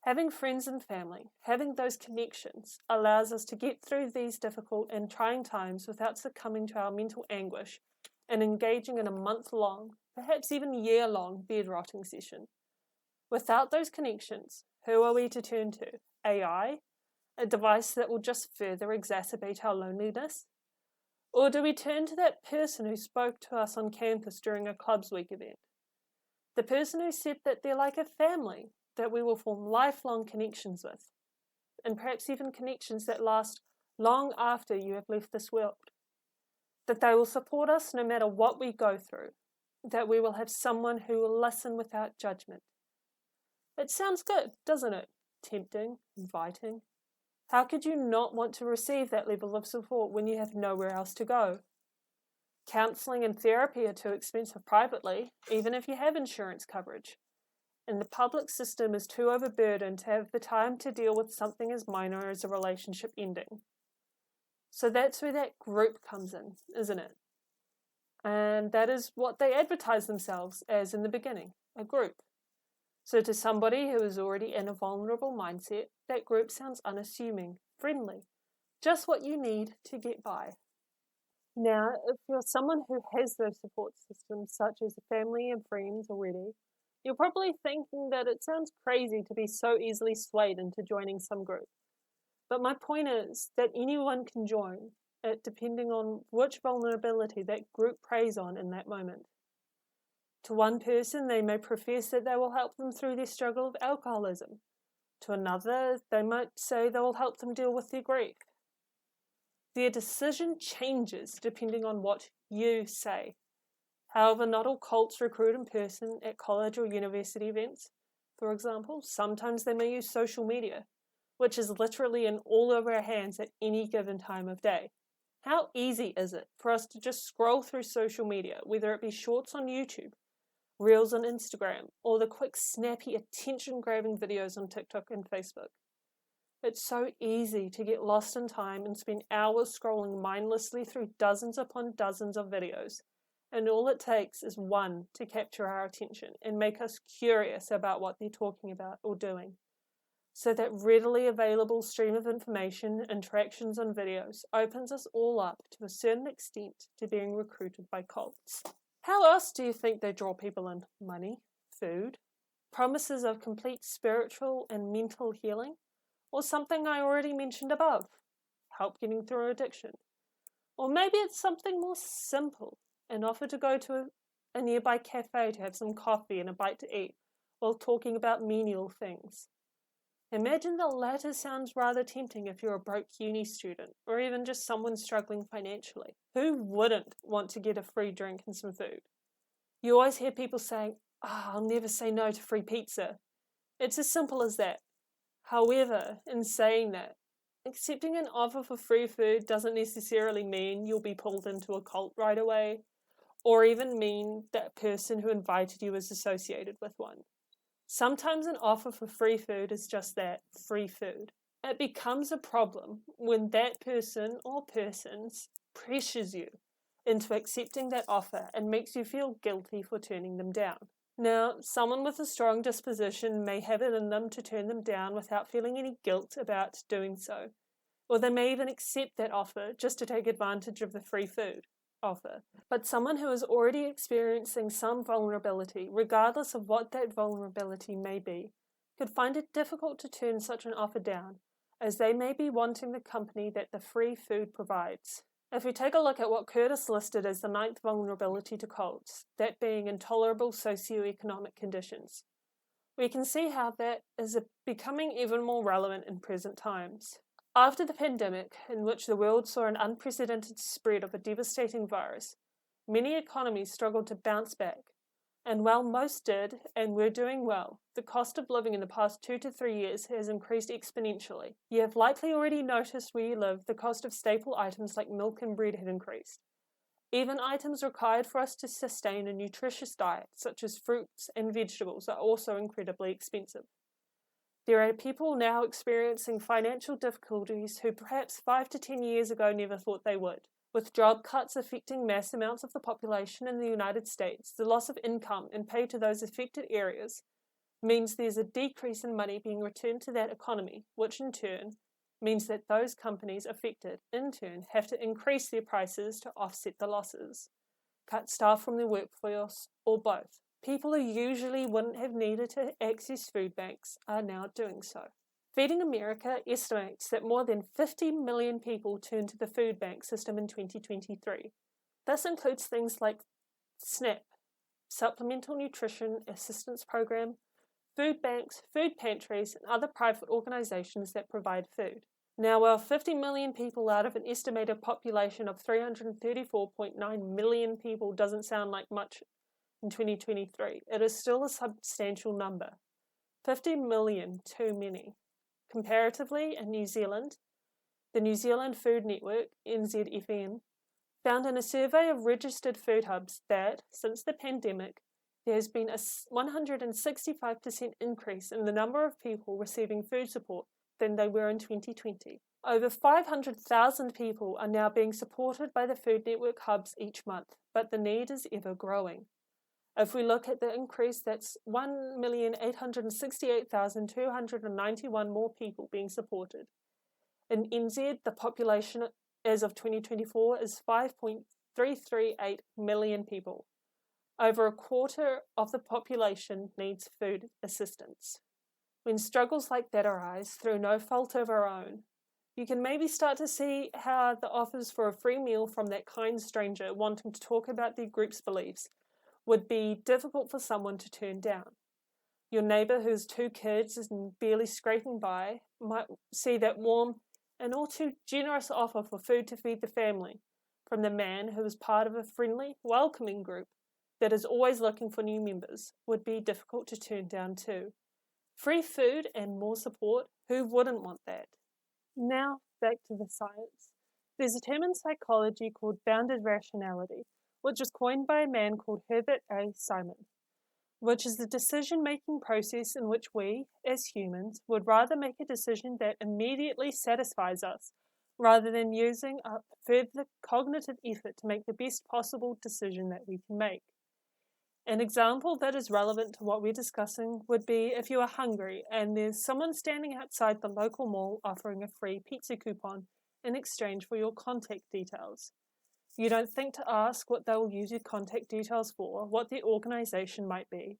Having friends and family, having those connections, allows us to get through these difficult and trying times without succumbing to our mental anguish and engaging in a month-long, perhaps even year-long bed-rotting session. Without those connections, who are we to turn to? AI? A device that will just further exacerbate our loneliness? Or do we turn to that person who spoke to us on campus during a Clubs Week event? The person who said that they're like a family, that we will form lifelong connections with, and perhaps even connections that last long after you have left this world. That they will support us no matter what we go through, that we will have someone who will listen without judgment. It sounds good, doesn't it? Tempting, inviting. How could you not want to receive that level of support when you have nowhere else to go? Counselling and therapy are too expensive privately, even if you have insurance coverage. And the public system is too overburdened to have the time to deal with something as minor as a relationship ending. So that's where that group comes in, isn't it? And that is what they advertise themselves as in the beginning, a group. So to somebody who is already in a vulnerable mindset, that group sounds unassuming, friendly, just what you need to get by. Now, if you're someone who has those support systems, such as family and friends already, you're probably thinking that it sounds crazy to be so easily swayed into joining some group. But my point is that anyone can join it depending on which vulnerability that group preys on in that moment. To one person, they may profess that they will help them through their struggle of alcoholism. To another, they might say they will help them deal with their grief. Their decision changes depending on what you say. However, not all cults recruit in person at college or university events. For example, sometimes they may use social media, which is literally in all of our hands at any given time of day. How easy is it for us to just scroll through social media, whether it be shorts on YouTube, reels on Instagram, or the quick, snappy, attention-grabbing videos on TikTok and Facebook? It's so easy to get lost in time and spend hours scrolling mindlessly through dozens upon dozens of videos, and all it takes is one to capture our attention and make us curious about what they're talking about or doing. So that readily available stream of information, interactions on videos, opens us all up to a certain extent to being recruited by cults. How else do you think they draw people in? Money, food, promises of complete spiritual and mental healing, or something I already mentioned above, help getting through addiction. Or maybe it's something more simple, an offer to go to a nearby cafe to have some coffee and a bite to eat, while talking about menial things. Imagine the latter sounds rather tempting if you're a broke uni student, or even just someone struggling financially. Who wouldn't want to get a free drink and some food? You always hear people saying, I'll never say no to free pizza. It's as simple as that. However, in saying that, accepting an offer for free food doesn't necessarily mean you'll be pulled into a cult right away, or even mean that person who invited you is associated with one. Sometimes an offer for free food is just that, free food. It becomes a problem when that person or persons pressures you into accepting that offer and makes you feel guilty for turning them down. Now, someone with a strong disposition may have it in them to turn them down without feeling any guilt about doing so, or they may even accept that offer just to take advantage of the free food offer. But someone who is already experiencing some vulnerability, regardless of what that vulnerability may be, could find it difficult to turn such an offer down, as they may be wanting the company that the free food provides. If we take a look at what Curtis listed as the 9th vulnerability to cults, that being intolerable socioeconomic conditions, we can see how that is becoming even more relevant in present times. After the pandemic, in which the world saw an unprecedented spread of a devastating virus, many economies struggled to bounce back. And while most did and were doing well, the cost of living in the past 2 to 3 years has increased exponentially. You have likely already noticed where you live the cost of staple items like milk and bread have increased. Even items required for us to sustain a nutritious diet, such as fruits and vegetables, are also incredibly expensive. There are people now experiencing financial difficulties who perhaps 5 to 10 years ago never thought they would. With job cuts affecting mass amounts of the population in the United States, the loss of income and pay to those affected areas means there's a decrease in money being returned to that economy, which in turn means that those companies affected, in turn, have to increase their prices to offset the losses, cut staff from their workforce, or both. People who usually wouldn't have needed to access food banks are now doing so. Feeding America estimates that more than 50 million people turned to the food bank system in 2023. This includes things like SNAP, Supplemental Nutrition Assistance Program, food banks, food pantries, and other private organisations that provide food. Now, while 50 million people out of an estimated population of 334.9 million people doesn't sound like much in 2023, it is still a substantial number. 50 million too many. Comparatively, in New Zealand, the New Zealand Food Network, NZFN, found in a survey of registered food hubs that, since the pandemic, there has been a 165% increase in the number of people receiving food support than they were in 2020. Over 500,000 people are now being supported by the Food Network hubs each month, but the need is ever growing. If we look at the increase, that's 1,868,291 more people being supported. In NZ, the population as of 2024 is 5.338 million people. Over a quarter of the population needs food assistance. When struggles like that arise through no fault of our own, you can maybe start to see how the offers for a free meal from that kind stranger wanting to talk about their group's beliefs would be difficult for someone to turn down. Your neighbour who's 2 kids and barely scraping by might see that warm and all too generous offer for food to feed the family from the man who is part of a friendly, welcoming group that is always looking for new members would be difficult to turn down too. Free food and more support, who wouldn't want that? Now, back to the science. There's a term in psychology called bounded rationality, which was coined by a man called Herbert A. Simon, which is the decision-making process in which we, as humans, would rather make a decision that immediately satisfies us, rather than using up further cognitive effort to make the best possible decision that we can make. An example that is relevant to what we're discussing would be if you are hungry and there's someone standing outside the local mall offering a free pizza coupon in exchange for your contact details. You don't think to ask what they will use your contact details for, what their organisation might be.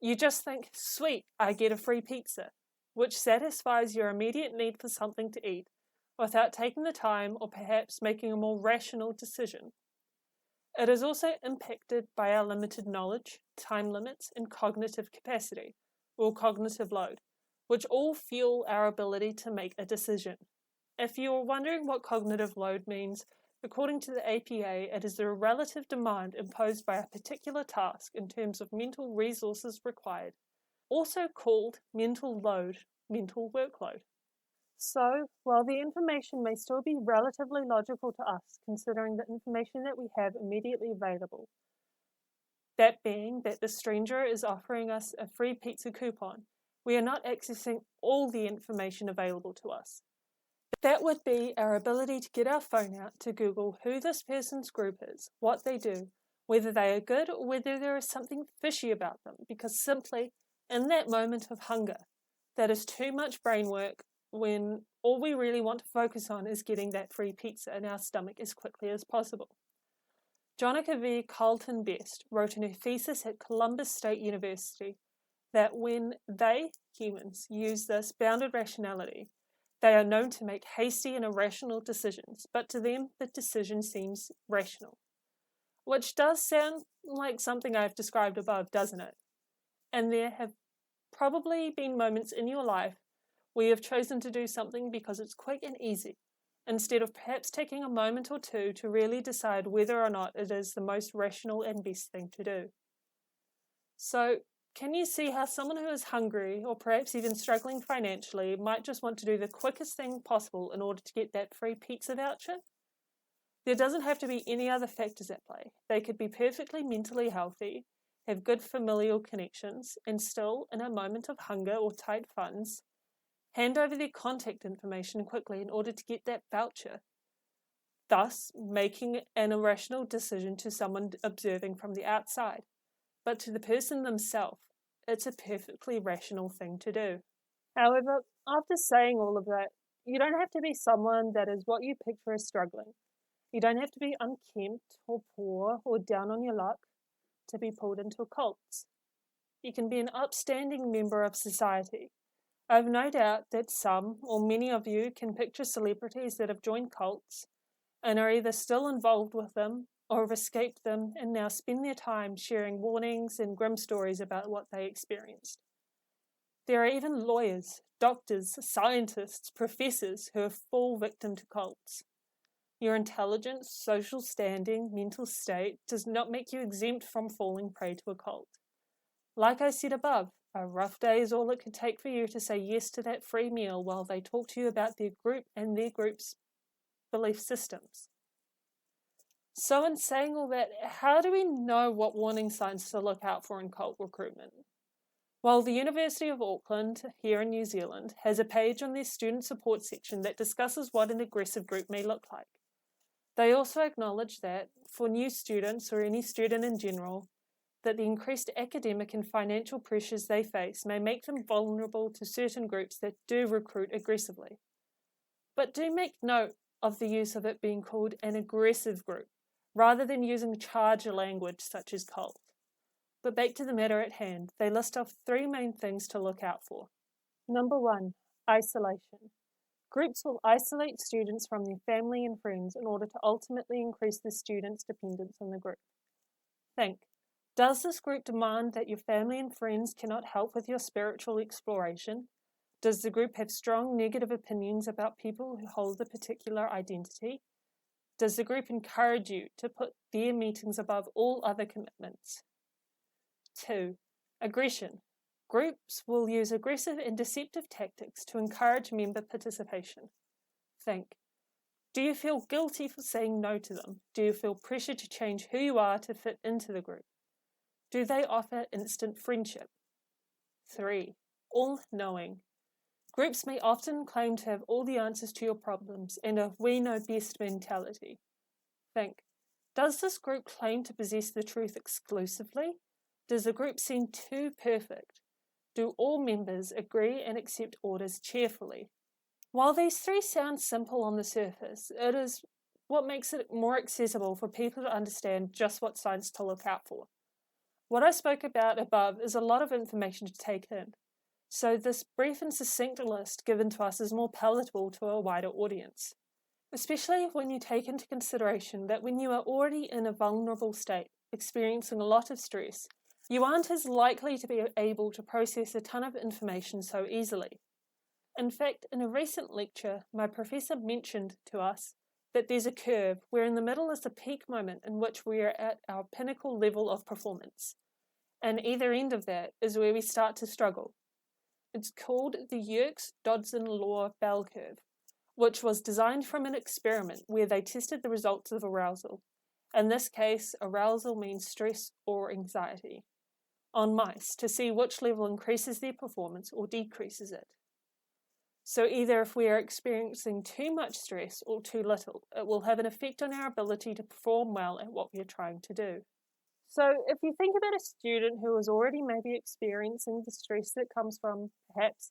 You just think, sweet, I get a free pizza, which satisfies your immediate need for something to eat, without taking the time or perhaps making a more rational decision. It is also impacted by our limited knowledge, time limits, and cognitive capacity, or cognitive load, which all fuel our ability to make a decision. If you're wondering what cognitive load means, according to the APA, it is the relative demand imposed by a particular task in terms of mental resources required, also called mental load, mental workload. So, while the information may still be relatively logical to us, considering the information that we have immediately available, that being that the stranger is offering us a free pizza coupon, we are not accessing all the information available to us. That would be our ability to get our phone out to Google who this person's group is, what they do, whether they are good or whether there is something fishy about them, because simply, in that moment of hunger, that is too much brain work when all we really want to focus on is getting that free pizza in our stomach as quickly as possible. Jonica V. Carlton Best wrote in her thesis at Columbus State University that when they, humans, use this bounded rationality, they are known to make hasty and irrational decisions, but to them the decision seems rational. Which does sound like something I've described above, doesn't it? And there have probably been moments in your life where you have chosen to do something because it's quick and easy, instead of perhaps taking a moment or two to really decide whether or not it is the most rational and best thing to do. So, can you see how someone who is hungry or perhaps even struggling financially might just want to do the quickest thing possible in order to get that free pizza voucher? There doesn't have to be any other factors at play. They could be perfectly mentally healthy, have good familial connections, and still, in a moment of hunger or tight funds, hand over their contact information quickly in order to get that voucher, thus making an irrational decision to someone observing from the outside. But to the person themselves, it's a perfectly rational thing to do. However, after saying all of that, you don't have to be someone that is what you picture as struggling. You don't have to be unkempt or poor or down on your luck to be pulled into cults. You can be an upstanding member of society. I have no doubt that some or many of you can picture celebrities that have joined cults and are either still involved with them or have escaped them and now spend their time sharing warnings and grim stories about what they experienced. There are even lawyers, doctors, scientists, professors who fall victim to cults. Your intelligence, social standing, mental state does not make you exempt from falling prey to a cult. Like I said above, a rough day is all it could take for you to say yes to that free meal while they talk to you about their group and their group's belief systems. So in saying all that, how do we know what warning signs to look out for in cult recruitment? Well, the University of Auckland, here in New Zealand, has a page on their student support section that discusses what an aggressive group may look like. They also acknowledge that, for new students or any student in general, that the increased academic and financial pressures they face may make them vulnerable to certain groups that do recruit aggressively. But do make note of the use of it being called an aggressive group, rather than using charged language such as cult. But back to the matter at hand, they list off 3 main things to look out for. Number 1, isolation. Groups will isolate students from their family and friends in order to ultimately increase the students' dependence on the group. Think, does this group demand that your family and friends cannot help with your spiritual exploration? Does the group have strong negative opinions about people who hold a particular identity? Does the group encourage you to put their meetings above all other commitments? 2. Aggression. Groups will use aggressive and deceptive tactics to encourage member participation. Think, do you feel guilty for saying no to them? Do you feel pressure to change who you are to fit into the group? Do they offer instant friendship? 3. All-knowing. Groups may often claim to have all the answers to your problems and a we know best mentality. Think, does this group claim to possess the truth exclusively? Does the group seem too perfect? Do all members agree and accept orders cheerfully? While these 3 sound simple on the surface, it is what makes it more accessible for people to understand just what signs to look out for. What I spoke about above is a lot of information to take in, so this brief and succinct list given to us is more palatable to a wider audience, especially when you take into consideration that when you are already in a vulnerable state, experiencing a lot of stress, you aren't as likely to be able to process a ton of information so easily. In fact, in a recent lecture, my professor mentioned to us that there's a curve where in the middle is the peak moment in which we are at our pinnacle level of performance, and either end of that is where we start to struggle. It's called the Yerkes-Dodson law bell curve, which was designed from an experiment where they tested the results of arousal. In this case, arousal means stress or anxiety, on mice to see which level increases their performance or decreases it. So either if we are experiencing too much stress or too little, it will have an effect on our ability to perform well at what we are trying to do. So if you think about a student who is already maybe experiencing the stress that comes from perhaps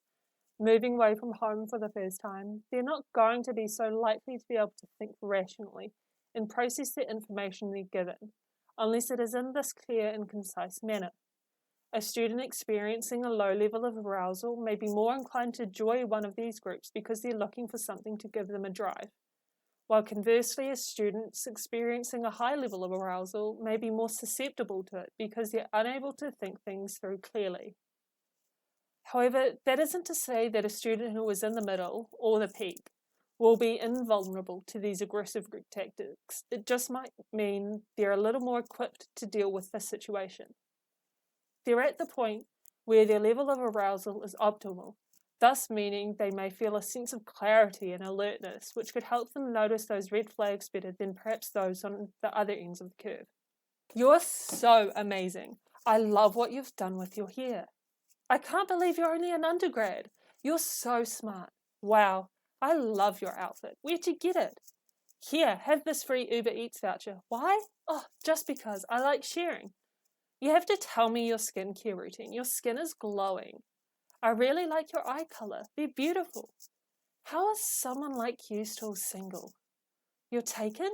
moving away from home for the first time, they're not going to be so likely to be able to think rationally and process the information they're given, unless it is in this clear and concise manner. A student experiencing a low level of arousal may be more inclined to join one of these groups because they're looking for something to give them a drive, while conversely, a student experiencing a high level of arousal may be more susceptible to it because they're unable to think things through clearly. However, that isn't to say that a student who is in the middle, or the peak, will be invulnerable to these aggressive group tactics. It just might mean they're a little more equipped to deal with this situation. They're at the point where their level of arousal is optimal, thus meaning they may feel a sense of clarity and alertness, which could help them notice those red flags better than perhaps those on the other ends of the curve. You're so amazing. I love what you've done with your hair. I can't believe you're only an undergrad. You're so smart. Wow, I love your outfit. Where'd you get it? Here, have this free Uber Eats voucher. Why? Oh, just because I like sharing. You have to tell me your skincare routine. Your skin is glowing. I really like your eye color. They're beautiful. How is someone like you still single? You're taken?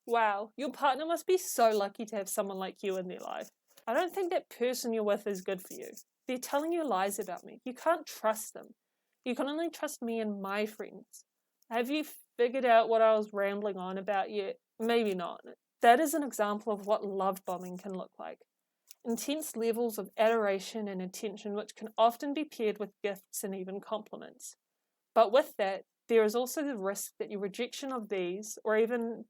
Wow, your partner must be so lucky to have someone like you in their life. I don't think that person you're with is good for you. They're telling you lies about me. You can't trust them. You can only trust me and my friends. Have you figured out what I was rambling on about yet? Maybe not. That is an example of what love bombing can look like. intense levels of adoration and attention which can often be paired with gifts and even compliments. But with that, there is also the risk that your rejection of these, or even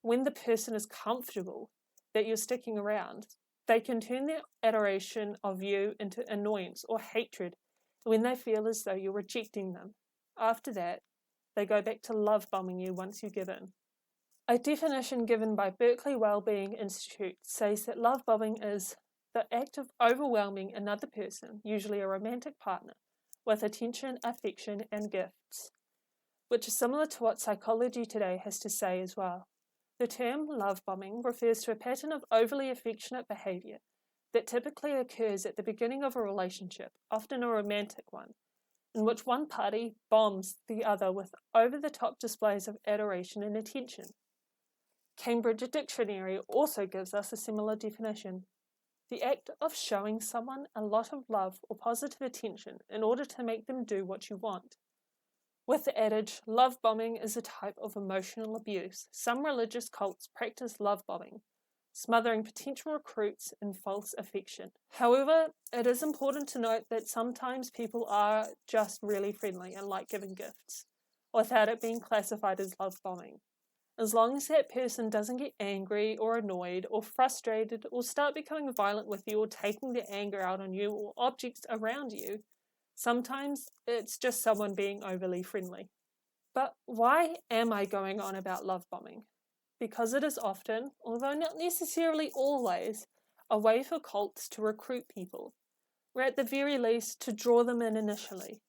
when the person is comfortable that you're sticking around, they can turn their adoration of you into annoyance or hatred when they feel as though you're rejecting them. After that, they go back to love bombing you once you give in. A definition given by Berkeley Wellbeing Institute says that love bombing is the act of overwhelming another person, usually a romantic partner, with attention, affection, and gifts, which is similar to what Psychology Today has to say as well. The term love bombing refers to a pattern of overly affectionate behavior that typically occurs at the beginning of a relationship, often a romantic one, in which one party bombs the other with over-the-top displays of adoration and attention. Cambridge Dictionary also gives us a similar definition: the act of showing someone a lot of love or positive attention in order to make them do what you want. With the adage, love bombing is a type of emotional abuse, some religious cults practice love bombing, smothering potential recruits in false affection. However, it is important to note that sometimes people are just really friendly and like giving gifts, without it being classified as love bombing. As long as that person doesn't get angry or annoyed or frustrated or start becoming violent with you or taking their anger out on you or objects around you, sometimes it's just someone being overly friendly. But why am I going on about love bombing? Because it is often, although not necessarily always, a way for cults to recruit people, or at the very least to draw them in initially.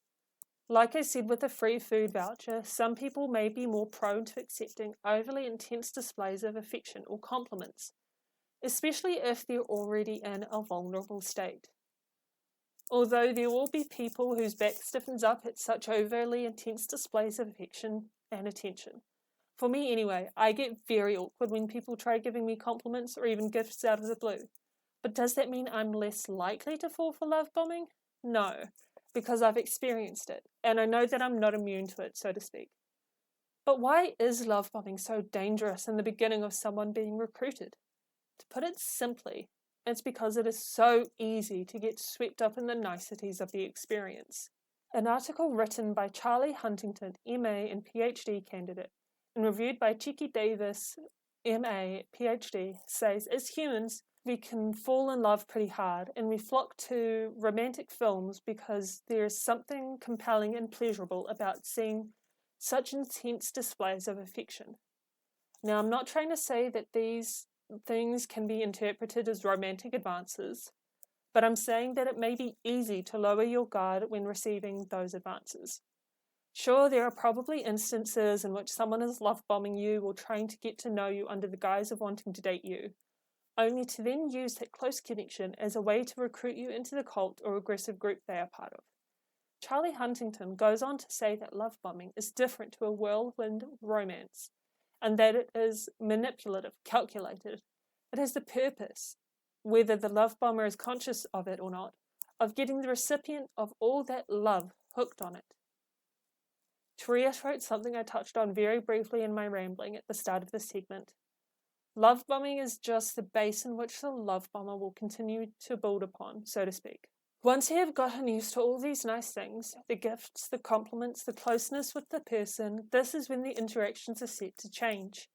Like I said with the free food voucher, some people may be more prone to accepting overly intense displays of affection or compliments, especially if they're already in a vulnerable state. Although there will be people whose back stiffens up at such overly intense displays of affection and attention. For me anyway, I get very awkward when people try giving me compliments or even gifts out of the blue. But does that mean I'm less likely to fall for love bombing? No, because I've experienced it, and I know that I'm not immune to it, so to speak. But why is love bombing so dangerous in the beginning of someone being recruited? To put it simply, it's because it is so easy to get swept up in the niceties of the experience. An article written by Charlie Huntington, MA and PhD candidate, and reviewed by Chiki Davis, MA, PhD, says, as humans, we can fall in love pretty hard, and we flock to romantic films because there is something compelling and pleasurable about seeing such intense displays of affection. Now, I'm not trying to say that these things can be interpreted as romantic advances, but I'm saying that it may be easy to lower your guard when receiving those advances. Sure, there are probably instances in which someone is love bombing you or trying to get to know you under the guise of wanting to date you, only to then use that close connection as a way to recruit you into the cult or aggressive group they are part of. Charlie Huntington goes on to say that love bombing is different to a whirlwind romance, and that it is manipulative, calculated. It has the purpose, whether the love bomber is conscious of it or not, of getting the recipient of all that love hooked on it. To reiterate something I touched on very briefly in my rambling at the start of this segment, love bombing is just the base in which the love bomber will continue to build upon, so to speak. Once you have gotten used to all these nice things, the gifts, the compliments, the closeness with the person, this is when the interactions are set to change.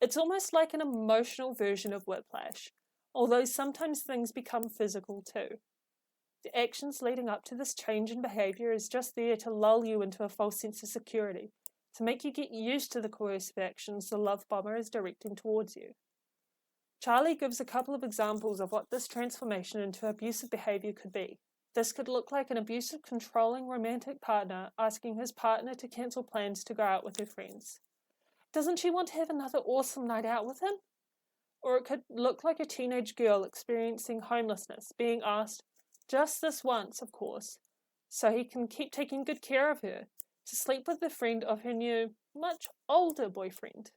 It's almost like an emotional version of whiplash, although sometimes things become physical too. The actions leading up to this change in behaviour is just there to lull you into a false sense of security, to make you get used to the coercive actions the love bomber is directing towards you. Charlie gives a couple of examples of what this transformation into abusive behaviour could be. This could look like an abusive, controlling romantic partner asking his partner to cancel plans to go out with her friends. Doesn't she want to have another awesome night out with him? Or it could look like a teenage girl experiencing homelessness, being asked, just this once, of course, so he can keep taking good care of her, to sleep with the friend of her new, much older boyfriend.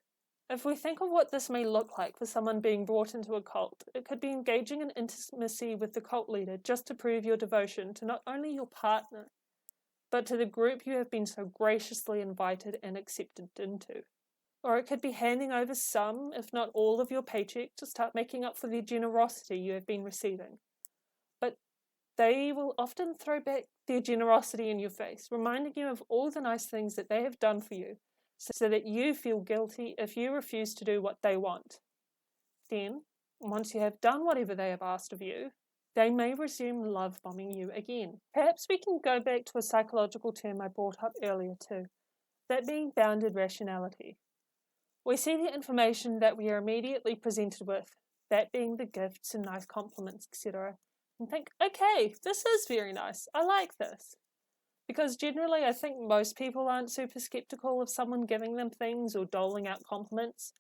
If we think of what this may look like for someone being brought into a cult, it could be engaging in intimacy with the cult leader just to prove your devotion to not only your partner, but to the group you have been so graciously invited and accepted into. Or it could be handing over some, if not all, of your paycheck to start making up for the generosity you have been receiving. But they will often throw back their generosity in your face, reminding you of all the nice things that they have done for you, so that you feel guilty if you refuse to do what they want. Then, once you have done whatever they have asked of you, they may resume love bombing you again. Perhaps we can go back to a psychological term I brought up earlier too, that being bounded rationality. We see the information that we are immediately presented with, that being the gifts and nice compliments, etc., and think, okay, this is very nice, I like this. Because generally I think most people aren't super skeptical of someone giving them things or doling out compliments,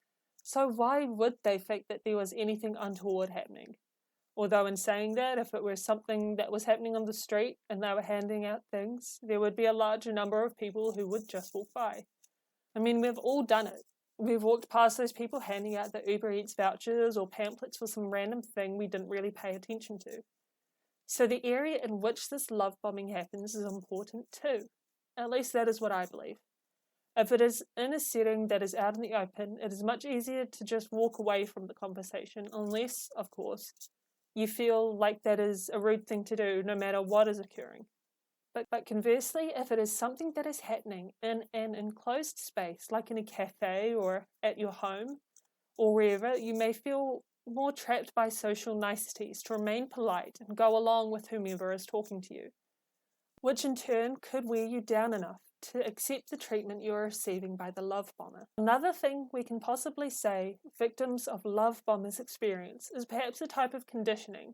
so why would they think that there was anything untoward happening? Although in saying that, if it were something that was happening on the street and they were handing out things, there would be a larger number of people who would just walk by. I mean, we've all done it. We've walked past those people handing out the Uber Eats vouchers or pamphlets for some random thing we didn't really pay attention to. So the area in which this love bombing happens is important too. At least that is what I believe. If it is in a setting that is out in the open, it is much easier to just walk away from the conversation, unless, of course, you feel like that is a rude thing to do no matter what is occurring. But conversely, if it is something that is happening in an enclosed space, like in a cafe or at your home or wherever, you may feel more trapped by social niceties to remain polite and go along with whomever is talking to you, which in turn could wear you down enough to accept the treatment you are receiving by the love bomber. Another thing we can possibly say victims of love bombers experience is perhaps a type of conditioning,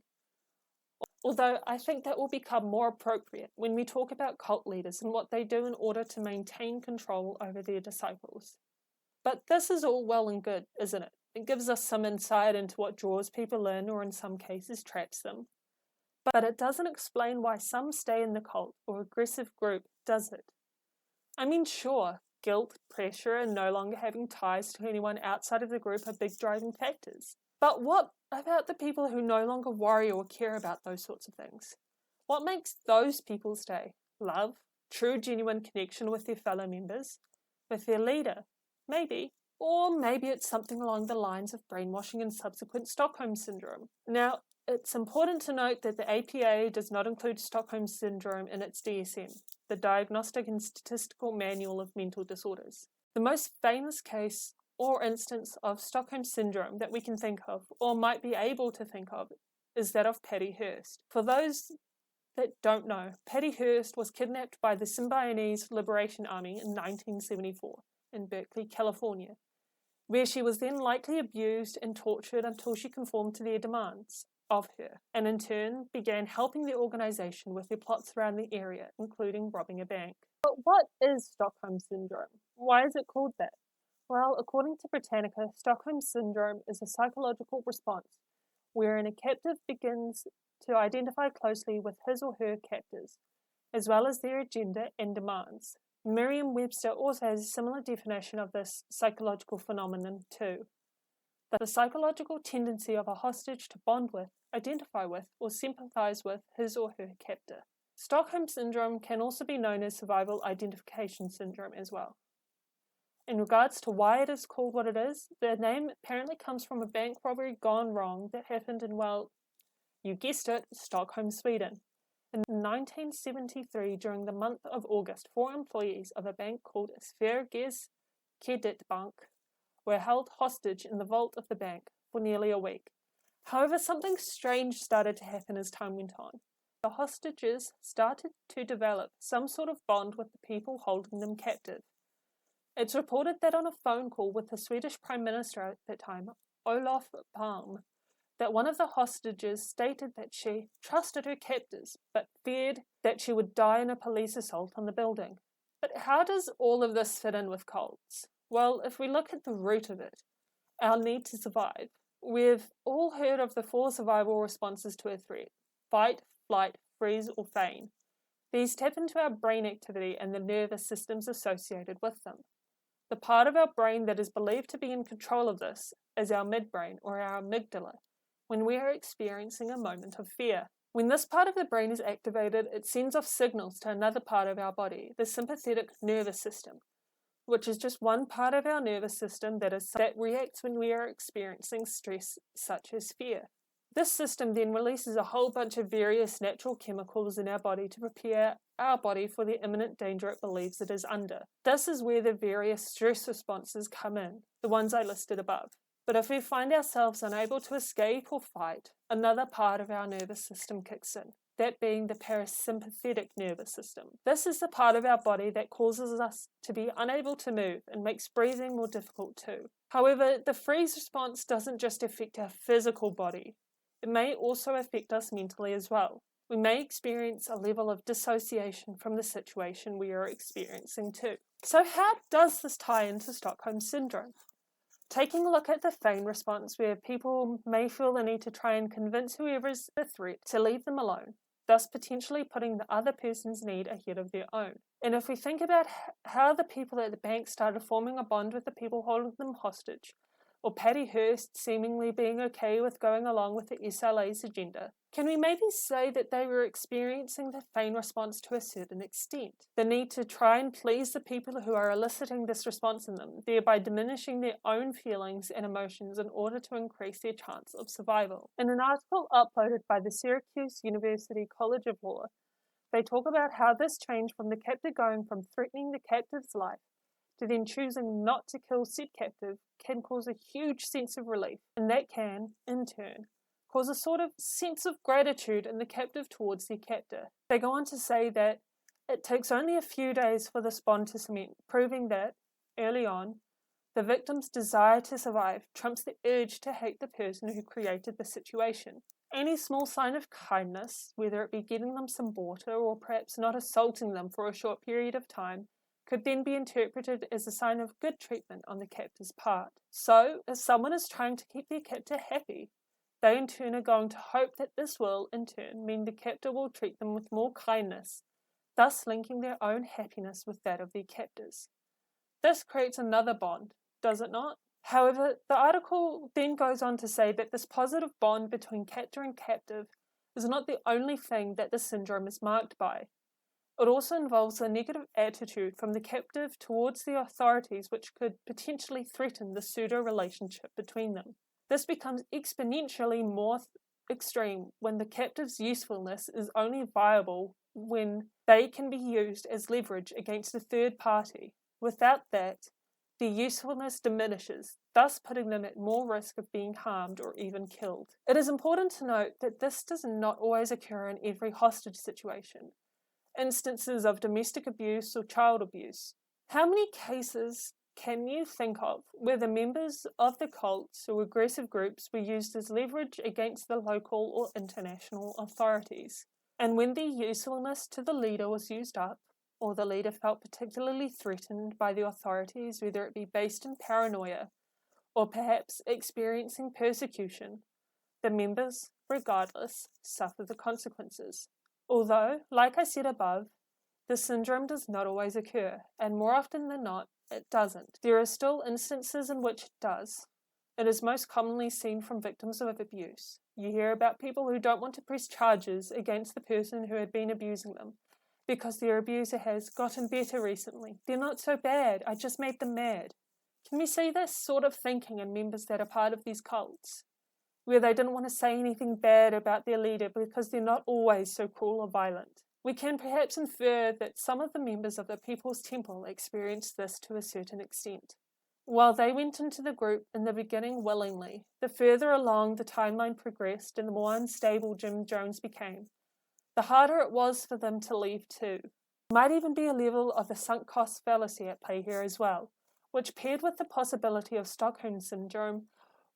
although I think that will become more appropriate when we talk about cult leaders and what they do in order to maintain control over their disciples. But this is all well and good, isn't it? It gives us some insight into what draws people in, or in some cases traps them. But it doesn't explain why some stay in the cult or aggressive group, does it? I mean, sure, guilt, pressure, and no longer having ties to anyone outside of the group are big driving factors. But what about the people who no longer worry or care about those sorts of things? What makes those people stay? Love, true genuine connection with their fellow members, with their leader, maybe. Or maybe it's something along the lines of brainwashing and subsequent Stockholm Syndrome. Now, it's important to note that the APA does not include Stockholm Syndrome in its DSM, the Diagnostic and Statistical Manual of Mental Disorders. The most famous case or instance of Stockholm Syndrome that we can think of, or might be able to think of, is that of Patty Hearst. For those that don't know, Patty Hearst was kidnapped by the Symbionese Liberation Army in 1974 in Berkeley, California, where she was then likely abused and tortured until she conformed to their demands of her, and in turn began helping the organization with their plots around the area, including robbing a bank. But what is Stockholm Syndrome? Why is it called that? Well, according to Britannica, Stockholm Syndrome is a psychological response wherein a captive begins to identify closely with his or her captors, as well as their agenda and demands. Merriam-Webster also has a similar definition of this psychological phenomenon too. The psychological tendency of a hostage to bond with, identify with, or sympathize with his or her captor. Stockholm Syndrome can also be known as Survival Identification Syndrome as well. In regards to why it is called what it is, the name apparently comes from a bank robbery gone wrong that happened in, well, you guessed it, Stockholm, Sweden. In 1973, during the month of August, 4 employees of a bank called Sveriges Kreditbank were held hostage in the vault of the bank for nearly a week. However, something strange started to happen as time went on. The hostages started to develop some sort of bond with the people holding them captive. It's reported that on a phone call with the Swedish Prime Minister at that time, Olof Palme, that one of the hostages stated that she trusted her captors, but feared that she would die in a police assault on the building. But how does all of this fit in with cults? Well, if we look at the root of it, our need to survive, we've all heard of the 4 survival responses to a threat: fight, flight, freeze, or feign. These tap into our brain activity and the nervous systems associated with them. The part of our brain that is believed to be in control of this is our midbrain, or our amygdala, when we are experiencing a moment of fear. When this part of the brain is activated, it sends off signals to another part of our body, the sympathetic nervous system, which is just one part of our nervous system that reacts when we are experiencing stress such as fear. This system then releases a whole bunch of various natural chemicals in our body to prepare our body for the imminent danger it believes it is under. This is where the various stress responses come in, the ones I listed above. But if we find ourselves unable to escape or fight, another part of our nervous system kicks in, that being the parasympathetic nervous system. This is the part of our body that causes us to be unable to move and makes breathing more difficult too. However, the freeze response doesn't just affect our physical body. It may also affect us mentally as well. We may experience a level of dissociation from the situation we are experiencing too. So how does this tie into Stockholm Syndrome? Taking a look at the feign response, where people may feel the need to try and convince whoever is the threat to leave them alone, thus potentially putting the other person's need ahead of their own. And if we think about how the people at the bank started forming a bond with the people holding them hostage, or Patty Hearst seemingly being okay with going along with the SLA's agenda, can we maybe say that they were experiencing the feign response to a certain extent? The need to try and please the people who are eliciting this response in them, thereby diminishing their own feelings and emotions in order to increase their chance of survival. In an article uploaded by the Syracuse University College of Law, they talk about how this change from the captor going from threatening the captive's life to then choosing not to kill said captive can cause a huge sense of relief, and that can, in turn, cause a sort of sense of gratitude in the captive towards their captor. They go on to say that it takes only a few days for this bond to cement, proving that, early on, the victim's desire to survive trumps the urge to hate the person who created the situation. Any small sign of kindness, whether it be getting them some water or perhaps not assaulting them for a short period of time, could then be interpreted as a sign of good treatment on the captor's part. So, if someone is trying to keep their captor happy, they in turn are going to hope that this will, in turn, mean the captor will treat them with more kindness, thus linking their own happiness with that of their captors. This creates another bond, does it not? However, the article then goes on to say that this positive bond between captor and captive is not the only thing that the syndrome is marked by. It also involves a negative attitude from the captive towards the authorities, which could potentially threaten the pseudo-relationship between them. This becomes exponentially more extreme when the captive's usefulness is only viable when they can be used as leverage against a third party. Without that, their usefulness diminishes, thus putting them at more risk of being harmed or even killed. It is important to note that this does not always occur in every hostage situation. Instances of domestic abuse or child abuse. How many cases can you think of where the members of the cults or aggressive groups were used as leverage against the local or international authorities? And when their usefulness to the leader was used up, or the leader felt particularly threatened by the authorities, whether it be based in paranoia or perhaps experiencing persecution, the members, regardless, suffer the consequences. Although, like I said above, the syndrome does not always occur, and more often than not, it doesn't. There are still instances in which it does. It is most commonly seen from victims of abuse. You hear about people who don't want to press charges against the person who had been abusing them, because their abuser has gotten better recently. They're not so bad, I just made them mad. Can we see this sort of thinking in members that are part of these cults, where they didn't want to say anything bad about their leader because they're not always so cruel or violent? We can perhaps infer that some of the members of the People's Temple experienced this to a certain extent. While they went into the group in the beginning willingly, the further along the timeline progressed and the more unstable Jim Jones became, the harder it was for them to leave too. Might even be a level of the sunk cost fallacy at play here as well, which paired with the possibility of Stockholm Syndrome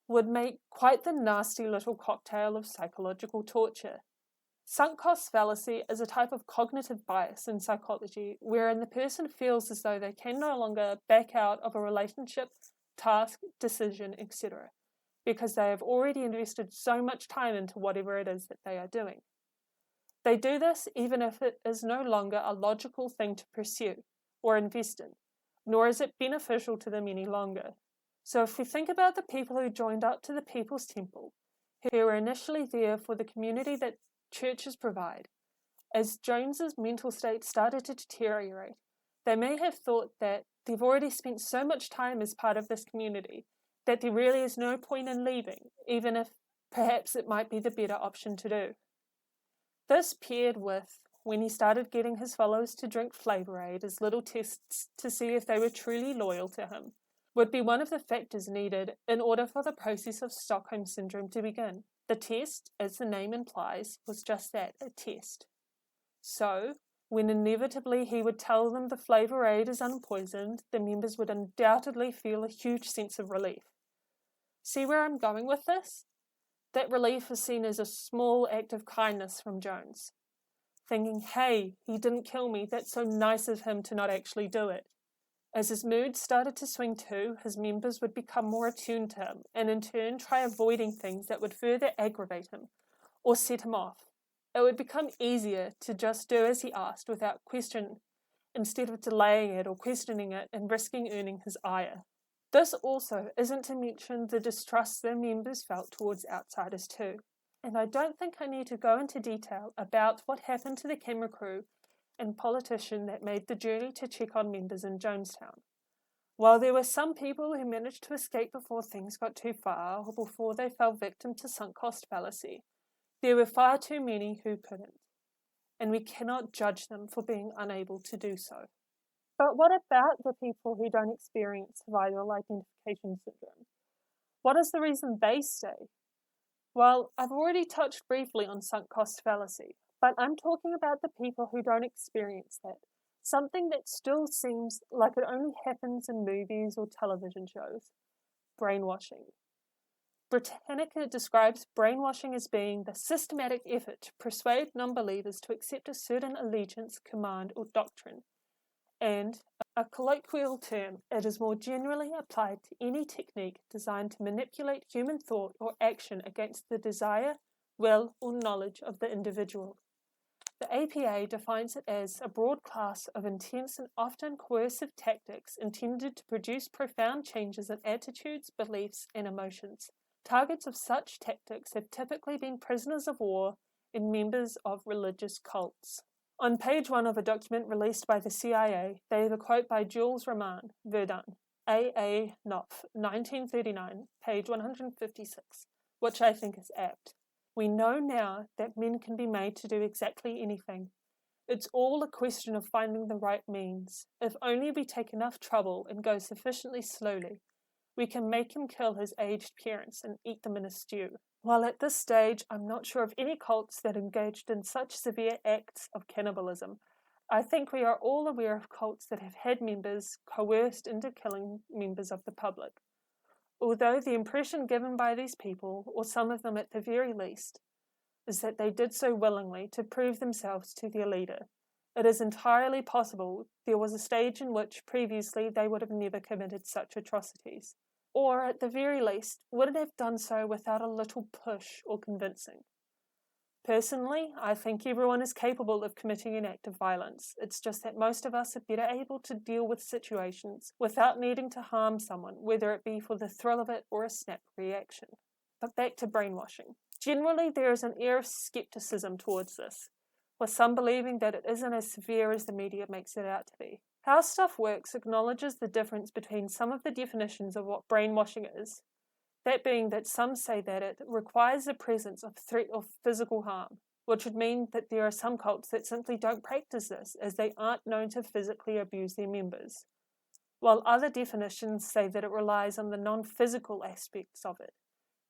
would make quite the nasty little cocktail of psychological torture. Sunk cost fallacy is a type of cognitive bias in psychology wherein the person feels as though they can no longer back out of a relationship, task, decision, etc., because they have already invested so much time into whatever it is that they are doing. They do this even if it is no longer a logical thing to pursue or invest in, nor is it beneficial to them any longer. So if we think about the people who joined up to the People's Temple, who were initially there for the community that churches provide, as Jones's mental state started to deteriorate, They may have thought that they've already spent so much time as part of this community that there really is no point in leaving, even if perhaps it might be the better option to do. This paired with when he started getting his followers to drink Flavor Aid as little tests to see if they were truly loyal to him, would be one of the factors needed in order for the process of Stockholm Syndrome to begin. The test, as the name implies, was just that, a test. So, when inevitably he would tell them the Flavor Aid is unpoisoned, the members would undoubtedly feel a huge sense of relief. See where I'm going with this? That relief is seen as a small act of kindness from Jones, thinking, hey, he didn't kill me, that's so nice of him to not actually do it. As his mood started to swing too, his members would become more attuned to him, and in turn try avoiding things that would further aggravate him or set him off. It would become easier to just do as he asked without question, instead of delaying it or questioning it and risking earning his ire. This also isn't to mention the distrust their members felt towards outsiders too. And I don't think I need to go into detail about what happened to the camera crew and politician that made the journey to check on members in Jonestown. While there were some people who managed to escape before things got too far or before they fell victim to sunk cost fallacy, there were far too many who couldn't, and we cannot judge them for being unable to do so. But what about the people who don't experience viral identification syndrome? What is the reason they stay? Well, I've already touched briefly on sunk cost fallacy, but I'm talking about the people who don't experience that, something that still seems like it only happens in movies or television shows: brainwashing. Britannica describes brainwashing as being the systematic effort to persuade non-believers to accept a certain allegiance, command, or doctrine, and, a colloquial term, it is more generally applied to any technique designed to manipulate human thought or action against the desire, will, or knowledge of the individual. The APA defines it as a broad class of intense and often coercive tactics intended to produce profound changes in attitudes, beliefs, and emotions. Targets of such tactics have typically been prisoners of war and members of religious cults. On page 1 of a document released by the CIA, they have a quote by Jules Roman, Verdun, A.A. Knopf, 1939, page 156, which I think is apt. We know now that men can be made to do exactly anything. It's all a question of finding the right means. If only we take enough trouble and go sufficiently slowly, we can make him kill his aged parents and eat them in a stew. While at this stage I'm not sure of any cults that engaged in such severe acts of cannibalism, I think we are all aware of cults that have had members coerced into killing members of the public. Although the impression given by these people, or some of them at the very least, is that they did so willingly to prove themselves to their leader, it is entirely possible there was a stage in which previously they would have never committed such atrocities, or at the very least wouldn't have done so without a little push or convincing. Personally, I think everyone is capable of committing an act of violence. It's just that most of us are better able to deal with situations without needing to harm someone, whether it be for the thrill of it or a snap reaction. But back to brainwashing. Generally, there is an air of skepticism towards this, with some believing that it isn't as severe as the media makes it out to be. How Stuff Works acknowledges the difference between some of the definitions of what brainwashing is, that being that some say that it requires the presence of threat of physical harm, which would mean that there are some cults that simply don't practice this, as they aren't known to physically abuse their members, while other definitions say that it relies on the non-physical aspects of it,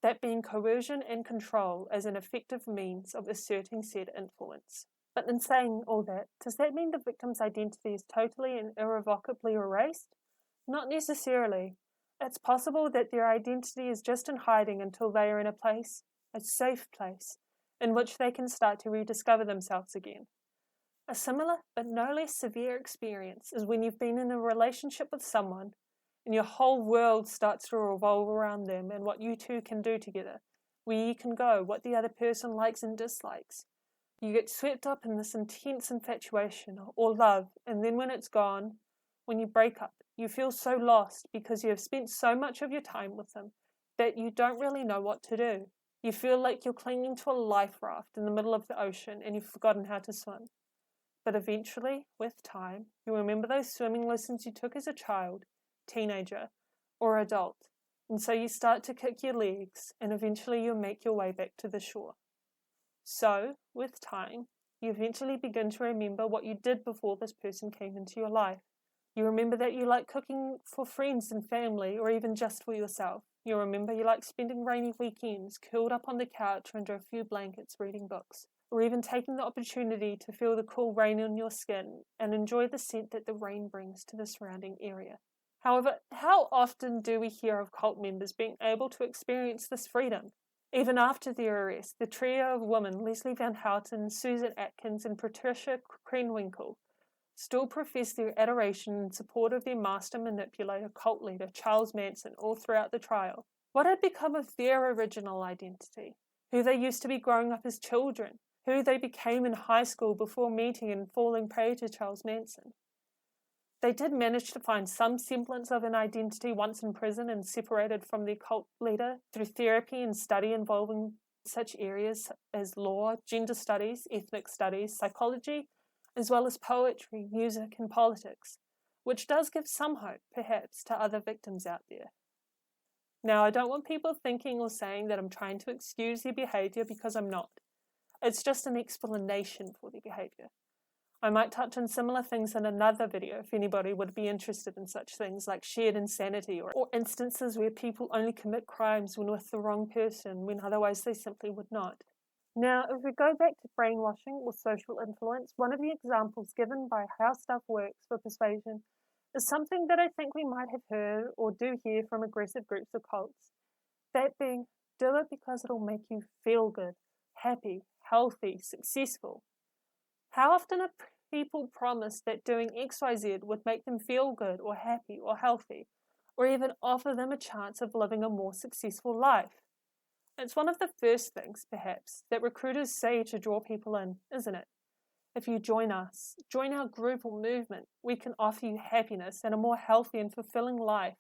that being coercion and control as an effective means of asserting said influence. But in saying all that, does that mean the victim's identity is totally and irrevocably erased? Not necessarily. It's possible that their identity is just in hiding until they are in a place, a safe place, in which they can start to rediscover themselves again. A similar but no less severe experience is when you've been in a relationship with someone and your whole world starts to revolve around them and what you two can do together, where you can go, what the other person likes and dislikes. You get swept up in this intense infatuation or love, and then when it's gone, when you break up, you feel so lost because you have spent so much of your time with them that you don't really know what to do. You feel like you're clinging to a life raft in the middle of the ocean and you've forgotten how to swim. But eventually, with time, you remember those swimming lessons you took as a child, teenager, or adult, and so you start to kick your legs, and eventually you'll make your way back to the shore. So, with time, you eventually begin to remember what you did before this person came into your life. You remember that you like cooking for friends and family, or even just for yourself. You remember you like spending rainy weekends curled up on the couch under a few blankets reading books, or even taking the opportunity to feel the cool rain on your skin and enjoy the scent that the rain brings to the surrounding area. However, how often do we hear of cult members being able to experience this freedom? Even after their arrest, the trio of women, Leslie Van Houten, Susan Atkins, and Patricia Krenwinkel, still profess their adoration and support of their master manipulator cult leader Charles Manson all throughout the trial. What had become of their original identity? Who they used to be growing up as children? Who they became in high school before meeting and falling prey to Charles Manson? They did manage to find some semblance of an identity once in prison and separated from their cult leader through therapy and study involving such areas as law, gender studies, ethnic studies, psychology, as well as poetry, music, and politics, which does give some hope, perhaps, to other victims out there. Now, I don't want people thinking or saying that I'm trying to excuse their behaviour, because I'm not. It's just an explanation for their behaviour. I might touch on similar things in another video if anybody would be interested in such things like shared insanity or instances where people only commit crimes when with the wrong person when otherwise they simply would not. Now, if we go back to brainwashing or social influence, one of the examples given by How Stuff Works for Persuasion is something that I think we might have heard or do hear from aggressive groups or cults. That being, do it because it'll make you feel good, happy, healthy, successful. How often are people promised that doing XYZ would make them feel good or happy or healthy, or even offer them a chance of living a more successful life? It's one of the first things, perhaps, that recruiters say to draw people in, isn't it? If you join us, join our group or movement, we can offer you happiness and a more healthy and fulfilling life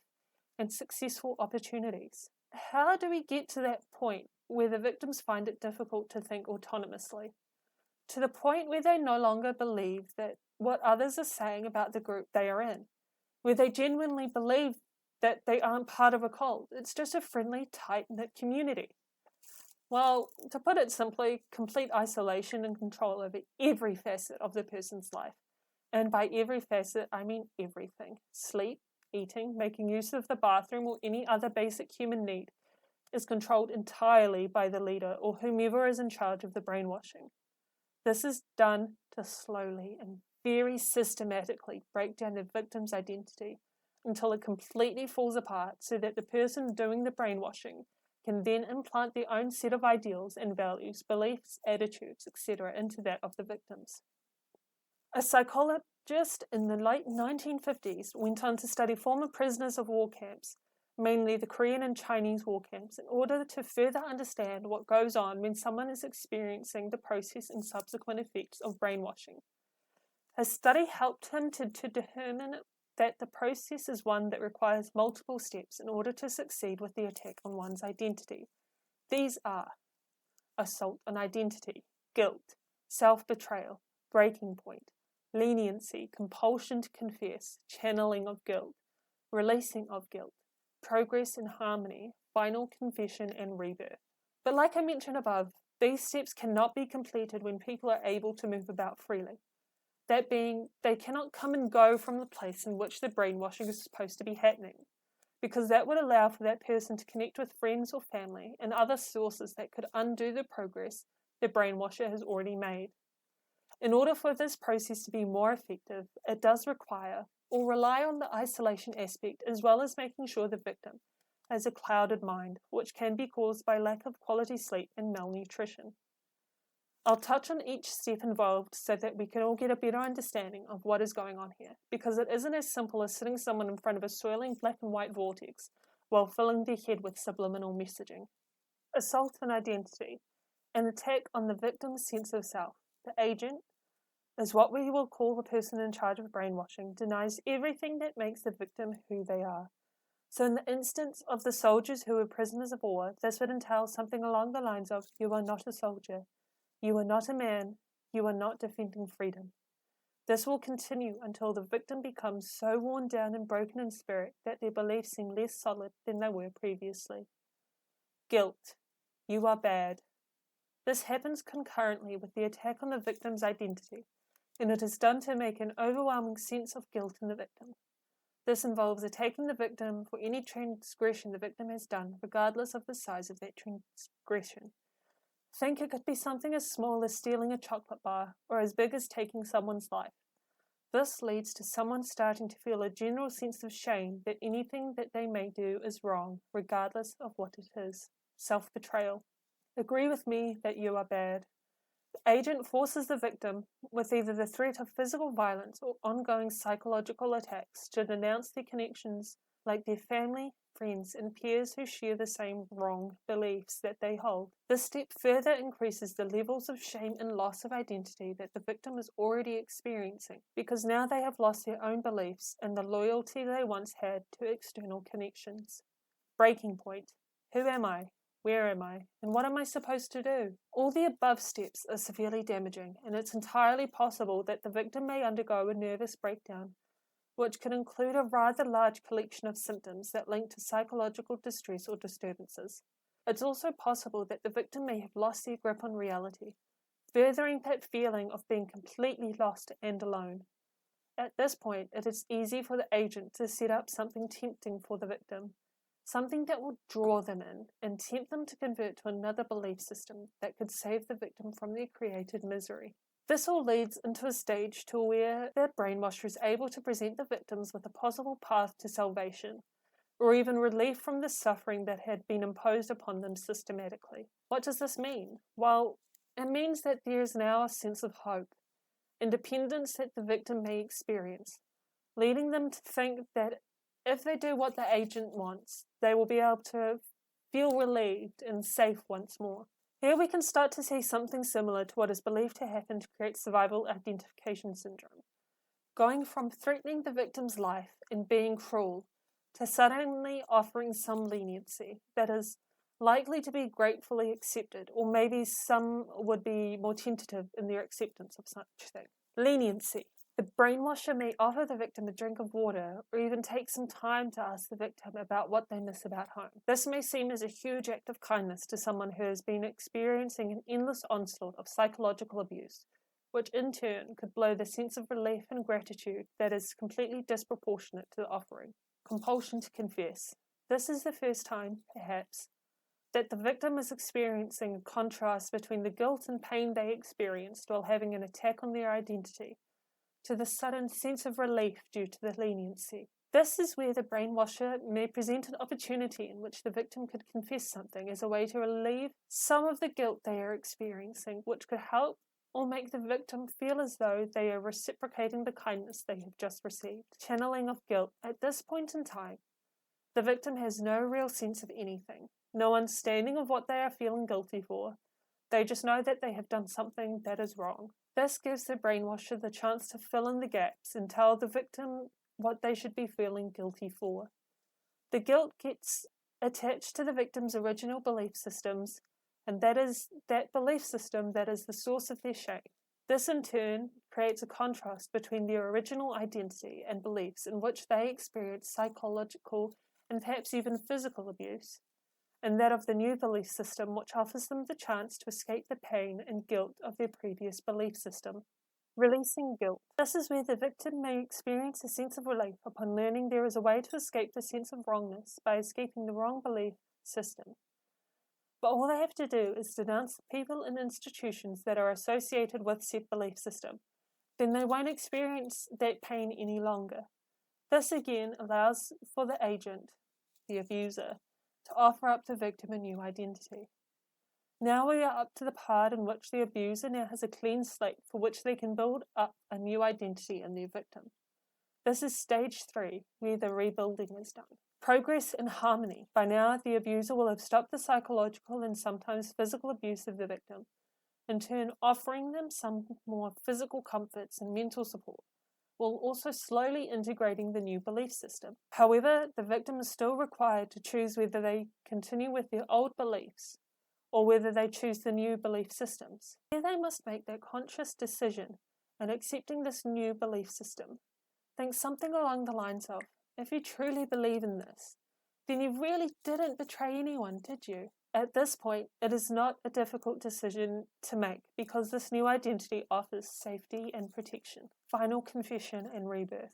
and successful opportunities. How do we get to that point where the victims find it difficult to think autonomously? To the point where they no longer believe that what others are saying about the group they are in, where they genuinely believe that they aren't part of a cult. It's just a friendly, tight-knit community. Well, to put it simply, complete isolation and control over every facet of the person's life. And by every facet, I mean everything. Sleep, eating, making use of the bathroom, or any other basic human need is controlled entirely by the leader or whomever is in charge of the brainwashing. This is done to slowly and very systematically break down the victim's identity until it completely falls apart so that the person doing the brainwashing can then implant their own set of ideals and values, beliefs, attitudes, etc. into that of the victims. A psychologist in the late 1950s went on to study former prisoners of war camps, mainly the Korean and Chinese war camps, in order to further understand what goes on when someone is experiencing the process and subsequent effects of brainwashing. His study helped him to determine that the process is one that requires multiple steps in order to succeed with the attack on one's identity. These are assault on identity, guilt, self-betrayal, breaking point, leniency, compulsion to confess, channeling of guilt, releasing of guilt, progress and harmony, final confession and rebirth. But like I mentioned above, these steps cannot be completed when people are able to move about freely. That being, they cannot come and go from the place in which the brainwashing is supposed to be happening, because that would allow for that person to connect with friends or family and other sources that could undo the progress the brainwasher has already made. In order for this process to be more effective, it does require or rely on the isolation aspect as well as making sure the victim has a clouded mind, which can be caused by lack of quality sleep and malnutrition. I'll touch on each step involved so that we can all get a better understanding of what is going on here, because it isn't as simple as sitting someone in front of a swirling black and white vortex while filling their head with subliminal messaging. Assault on identity, an attack on the victim's sense of self. The agent is what we will call the person in charge of brainwashing, denies everything that makes the victim who they are. So in the instance of the soldiers who were prisoners of war, this would entail something along the lines of, you are not a soldier. You are not a man. You are not defending freedom. This will continue until the victim becomes so worn down and broken in spirit that their beliefs seem less solid than they were previously. Guilt. You are bad. This happens concurrently with the attack on the victim's identity, and it is done to make an overwhelming sense of guilt in the victim. This involves attacking the victim for any transgression the victim has done, regardless of the size of that transgression. Think it could be something as small as stealing a chocolate bar, or as big as taking someone's life. This leads to someone starting to feel a general sense of shame that anything that they may do is wrong, regardless of what it is. Self-betrayal. Agree with me that you are bad. The agent forces the victim, with either the threat of physical violence or ongoing psychological attacks, to denounce their connections, like their family, friends, and peers who share the same wrong beliefs that they hold. This step further increases the levels of shame and loss of identity that the victim is already experiencing, because now they have lost their own beliefs and the loyalty they once had to external connections. Breaking point. Who am I? Where am I? And what am I supposed to do? All the above steps are severely damaging, and it's entirely possible that the victim may undergo a nervous breakdown, which can include a rather large collection of symptoms that link to psychological distress or disturbances. It's also possible that the victim may have lost their grip on reality, furthering that feeling of being completely lost and alone. At this point, it is easy for the agent to set up something tempting for the victim, something that will draw them in and tempt them to convert to another belief system that could save the victim from their created misery. This all leads into a stage to where the brainwasher is able to present the victims with a possible path to salvation, or even relief from the suffering that had been imposed upon them systematically. What does this mean? Well, it means that there is now a sense of hope, independence that the victim may experience, leading them to think that if they do what the agent wants, they will be able to feel relieved and safe once more. Here we can start to see something similar to what is believed to happen to create survival identification syndrome, going from threatening the victim's life and being cruel to suddenly offering some leniency that is likely to be gratefully accepted, or maybe some would be more tentative in their acceptance of such thing. Leniency. The brainwasher may offer the victim a drink of water, or even take some time to ask the victim about what they miss about home. This may seem as a huge act of kindness to someone who has been experiencing an endless onslaught of psychological abuse, which in turn could blow the sense of relief and gratitude that is completely disproportionate to the offering. Compulsion to confess. This is the first time, perhaps, that the victim is experiencing a contrast between the guilt and pain they experienced while having an attack on their identity, to the sudden sense of relief due to the leniency. This is where the brainwasher may present an opportunity in which the victim could confess something as a way to relieve some of the guilt they are experiencing, which could help or make the victim feel as though they are reciprocating the kindness they have just received. Channeling of guilt. At this point in time, the victim has no real sense of anything, no understanding of what they are feeling guilty for. They just know that they have done something that is wrong. This gives the brainwasher the chance to fill in the gaps and tell the victim what they should be feeling guilty for. The guilt gets attached to the victim's original belief systems, and that is that belief system that is the source of their shame. This in turn creates a contrast between their original identity and beliefs in which they experience psychological and perhaps even physical abuse, and that of the new belief system, which offers them the chance to escape the pain and guilt of their previous belief system. Releasing guilt. This is where the victim may experience a sense of relief upon learning there is a way to escape the sense of wrongness by escaping the wrong belief system. But all they have to do is denounce the people and institutions that are associated with said belief system. Then they won't experience that pain any longer. This again allows for the agent, the abuser, to offer up the victim a new identity. Now we are up to the part in which the abuser now has a clean slate for which they can build up a new identity in their victim. This is stage 3, where the rebuilding is done. Progress and harmony. By now, the abuser will have stopped the psychological and sometimes physical abuse of the victim, in turn offering them some more physical comforts and mental support, while also slowly integrating the new belief system. However, the victim is still required to choose whether they continue with their old beliefs or whether they choose the new belief systems. Here they must make that conscious decision and accepting this new belief system. Think something along the lines of, if you truly believe in this, then you really didn't betray anyone, did you? At this point, it is not a difficult decision to make because this new identity offers safety and protection, final confession and rebirth.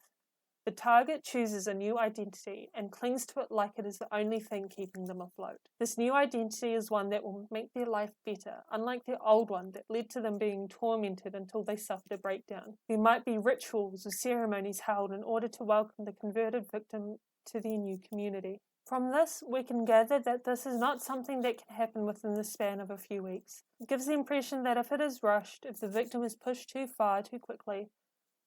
The target chooses a new identity and clings to it like it is the only thing keeping them afloat. This new identity is one that will make their life better, unlike their old one that led to them being tormented until they suffered a breakdown. There might be rituals or ceremonies held in order to welcome the converted victim to their new community. From this, we can gather that this is not something that can happen within the span of a few weeks. It gives the impression that if it is rushed, if the victim is pushed too far too quickly,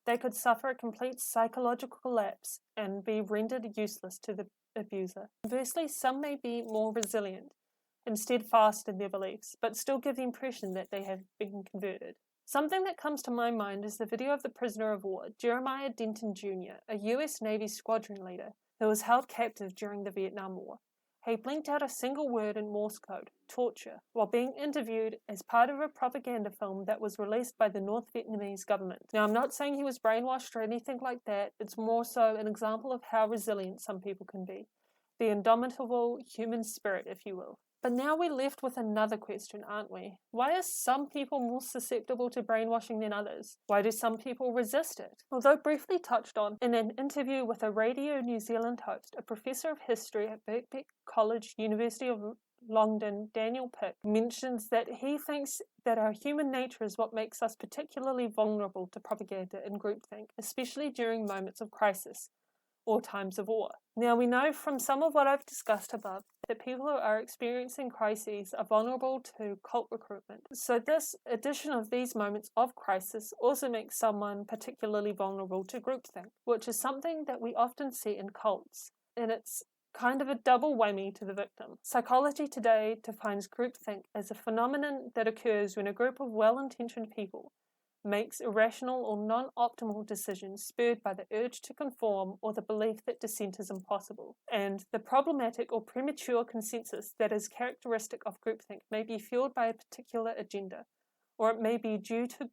they could suffer a complete psychological collapse and be rendered useless to the abuser. Conversely, some may be more resilient and steadfast in their beliefs, but still give the impression that they have been converted. Something that comes to my mind is the video of the prisoner of war, Jeremiah Denton Jr., a US Navy squadron leader who was held captive during the Vietnam War. He blinked out a single word in Morse code, torture, while being interviewed as part of a propaganda film that was released by the North Vietnamese government. Now, I'm not saying he was brainwashed or anything like that. It's more so an example of how resilient some people can be. The indomitable human spirit, if you will. But now we're left with another question, aren't we? Why are some people more susceptible to brainwashing than others? Why do some people resist it? Although briefly touched on in an interview with a Radio New Zealand host, a professor of history at Birkbeck College, University of Longden, Daniel Pick, mentions that he thinks that our human nature is what makes us particularly vulnerable to propaganda and groupthink, especially during moments of crisis or times of war. Now, we know from some of what I've discussed above that people who are experiencing crises are vulnerable to cult recruitment. So this addition of these moments of crisis also makes someone particularly vulnerable to groupthink, which is something that we often see in cults. And it's kind of a double whammy to the victim. Psychology today defines groupthink as a phenomenon that occurs when a group of well-intentioned people makes irrational or non-optimal decisions spurred by the urge to conform or the belief that dissent is impossible. And the problematic or premature consensus that is characteristic of groupthink may be fueled by a particular agenda, or it may be due to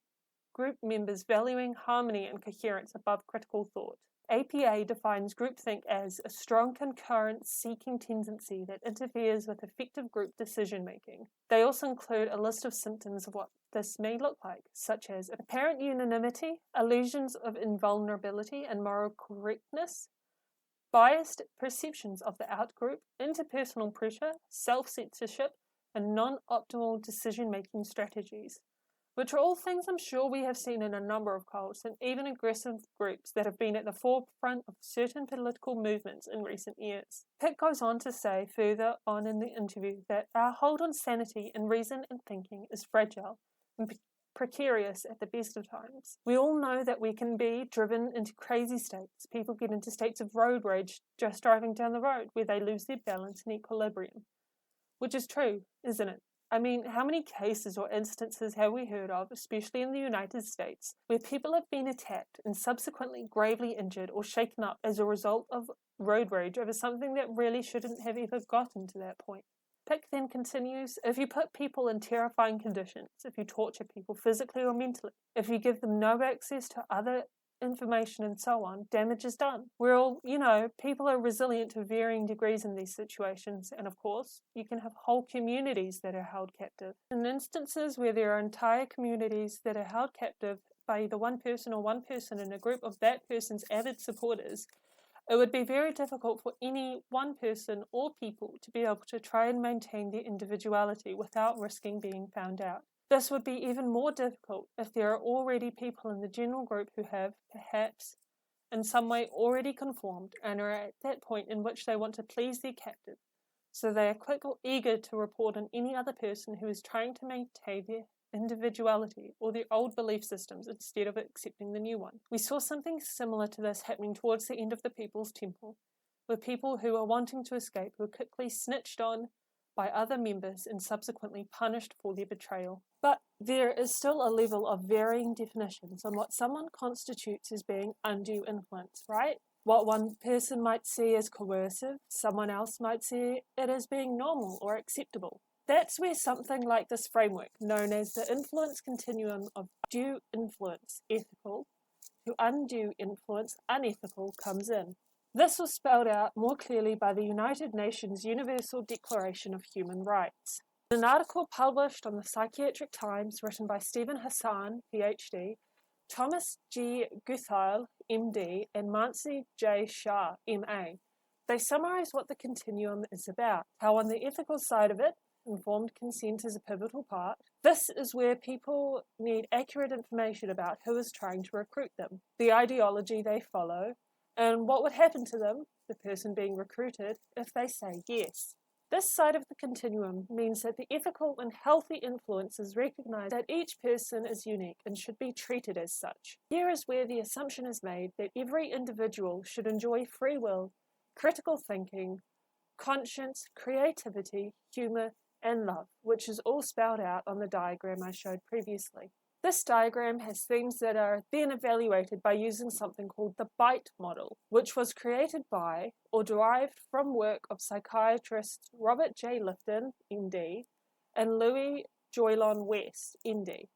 group members valuing harmony and coherence above critical thought. APA defines groupthink as a strong concurrent seeking tendency that interferes with effective group decision-making. They also include a list of symptoms of what this may look like, such as apparent unanimity, illusions of invulnerability and moral correctness, biased perceptions of the outgroup, interpersonal pressure, self-censorship, and non-optimal decision-making strategies, which are all things I'm sure we have seen in a number of cults and even aggressive groups that have been at the forefront of certain political movements in recent years. Pitt goes on to say further on in the interview that our hold on sanity and reason and thinking is fragile and precarious at the best of times. We all know that we can be driven into crazy states. People get into states of road rage just driving down the road where they lose their balance and equilibrium. Which is true, isn't it? I mean, how many cases or instances have we heard of, especially in the United States, where people have been attacked and subsequently gravely injured or shaken up as a result of road rage over something that really shouldn't have ever gotten to that point? Pick then continues, if you put people in terrifying conditions, if you torture people physically or mentally, if you give them no access to other information and so on, damage is done. We're all, people are resilient to varying degrees in these situations, and of course, you can have whole communities that are held captive. In instances where there are entire communities that are held captive by either one person or one person in a group of that person's avid supporters, it would be very difficult for any one person or people to be able to try and maintain their individuality without risking being found out. This would be even more difficult if there are already people in the general group who have, perhaps, in some way already conformed and are at that point in which they want to please their captive, so they are quick or eager to report on any other person who is trying to maintain their individuality or their old belief systems instead of accepting the new one. We saw something similar to this happening towards the end of the People's Temple, with people who were wanting to escape were quickly snitched on by other members and subsequently punished for their betrayal. But there is still a level of varying definitions on what someone constitutes as being undue influence, right? What one person might see as coercive, someone else might see it as being normal or acceptable. That's where something like this framework, known as the influence continuum of due influence, ethical, to undue influence, unethical, comes in. This was spelled out more clearly by the United Nations Universal Declaration of Human Rights. In an article published on the Psychiatric Times written by Stephen Hassan, PhD, Thomas G. Guthile, MD, and Mansi J. Shah, MA, they summarize what the continuum is about, how on the ethical side of it, informed consent is a pivotal part. This is where people need accurate information about who is trying to recruit them, the ideology they follow, and what would happen to them, the person being recruited, if they say yes. This side of the continuum means that the ethical and healthy influences recognize that each person is unique and should be treated as such. Here is where the assumption is made that every individual should enjoy free will, critical thinking, conscience, creativity, humor, and love, which is all spelled out on the diagram I showed previously. This diagram has themes that are then evaluated by using something called the BITE model, which was created by or derived from work of psychiatrists Robert J. Lifton, MD, and Louis Joylon West, MD,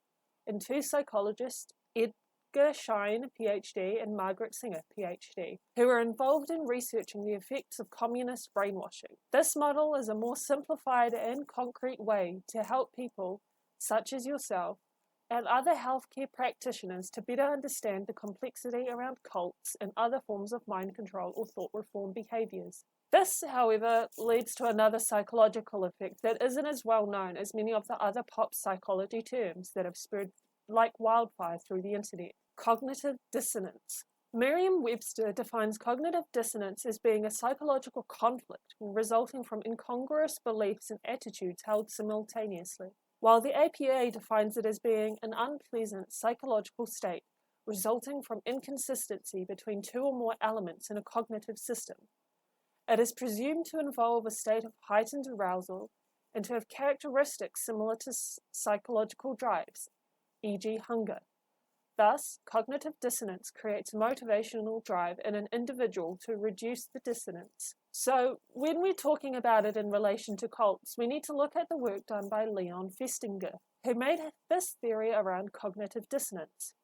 and two psychologists, Edgar Schein, PhD, and Margaret Singer, PhD, who were involved in researching the effects of communist brainwashing. This model is a more simplified and concrete way to help people, such as yourself, and other healthcare practitioners to better understand the complexity around cults and other forms of mind control or thought reform behaviors. This, however, leads to another psychological effect that isn't as well known as many of the other pop psychology terms that have spread like wildfire through the internet: cognitive dissonance. Merriam-Webster defines cognitive dissonance as being a psychological conflict resulting from incongruous beliefs and attitudes held simultaneously, while the APA defines it as being an unpleasant psychological state resulting from inconsistency between two or more elements in a cognitive system. It is presumed to involve a state of heightened arousal and to have characteristics similar to psychological drives, e.g. hunger. Thus, cognitive dissonance creates a motivational drive in an individual to reduce the dissonance. So, when we're talking about it in relation to cults, we need to look at the work done by Leon Festinger, who made this theory around cognitive dissonance.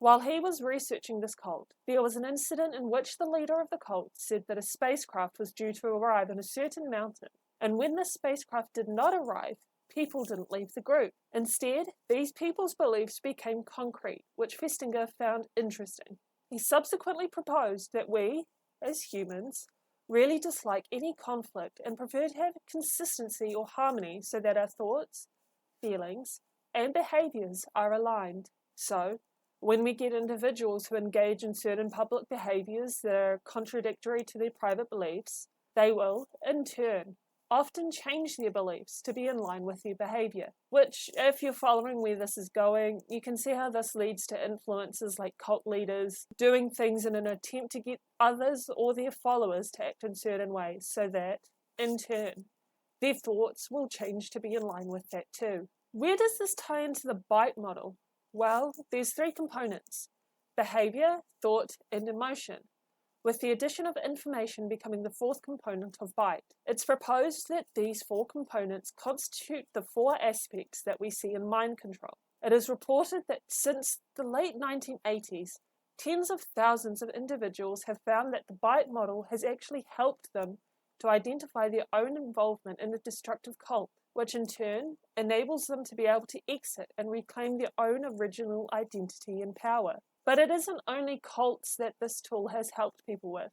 While he was researching this cult, there was an incident in which the leader of the cult said that a spacecraft was due to arrive on a certain mountain, and when the spacecraft did not arrive, people didn't leave the group. Instead, these people's beliefs became concrete, which Festinger found interesting. He subsequently proposed that we, as humans, really dislike any conflict and prefer to have consistency or harmony so that our thoughts, feelings, and behaviors are aligned. So, when we get individuals who engage in certain public behaviors that are contradictory to their private beliefs, they will, in turn, often change their beliefs to be in line with their behavior, which, if you're following where this is going, you can see how this leads to influences like cult leaders doing things in an attempt to get others or their followers to act in certain ways so that, in turn, their thoughts will change to be in line with that too. Where does this tie into the BITE model? Well, there's three components: behavior, thought, and emotion, with the addition of information becoming the fourth component of BITE. It's proposed that these four components constitute the four aspects that we see in mind control. It is reported that since the late 1980s, tens of thousands of individuals have found that the BITE model has actually helped them to identify their own involvement in a destructive cult, which in turn enables them to be able to exit and reclaim their own original identity and power. But it isn't only cults that this tool has helped people with.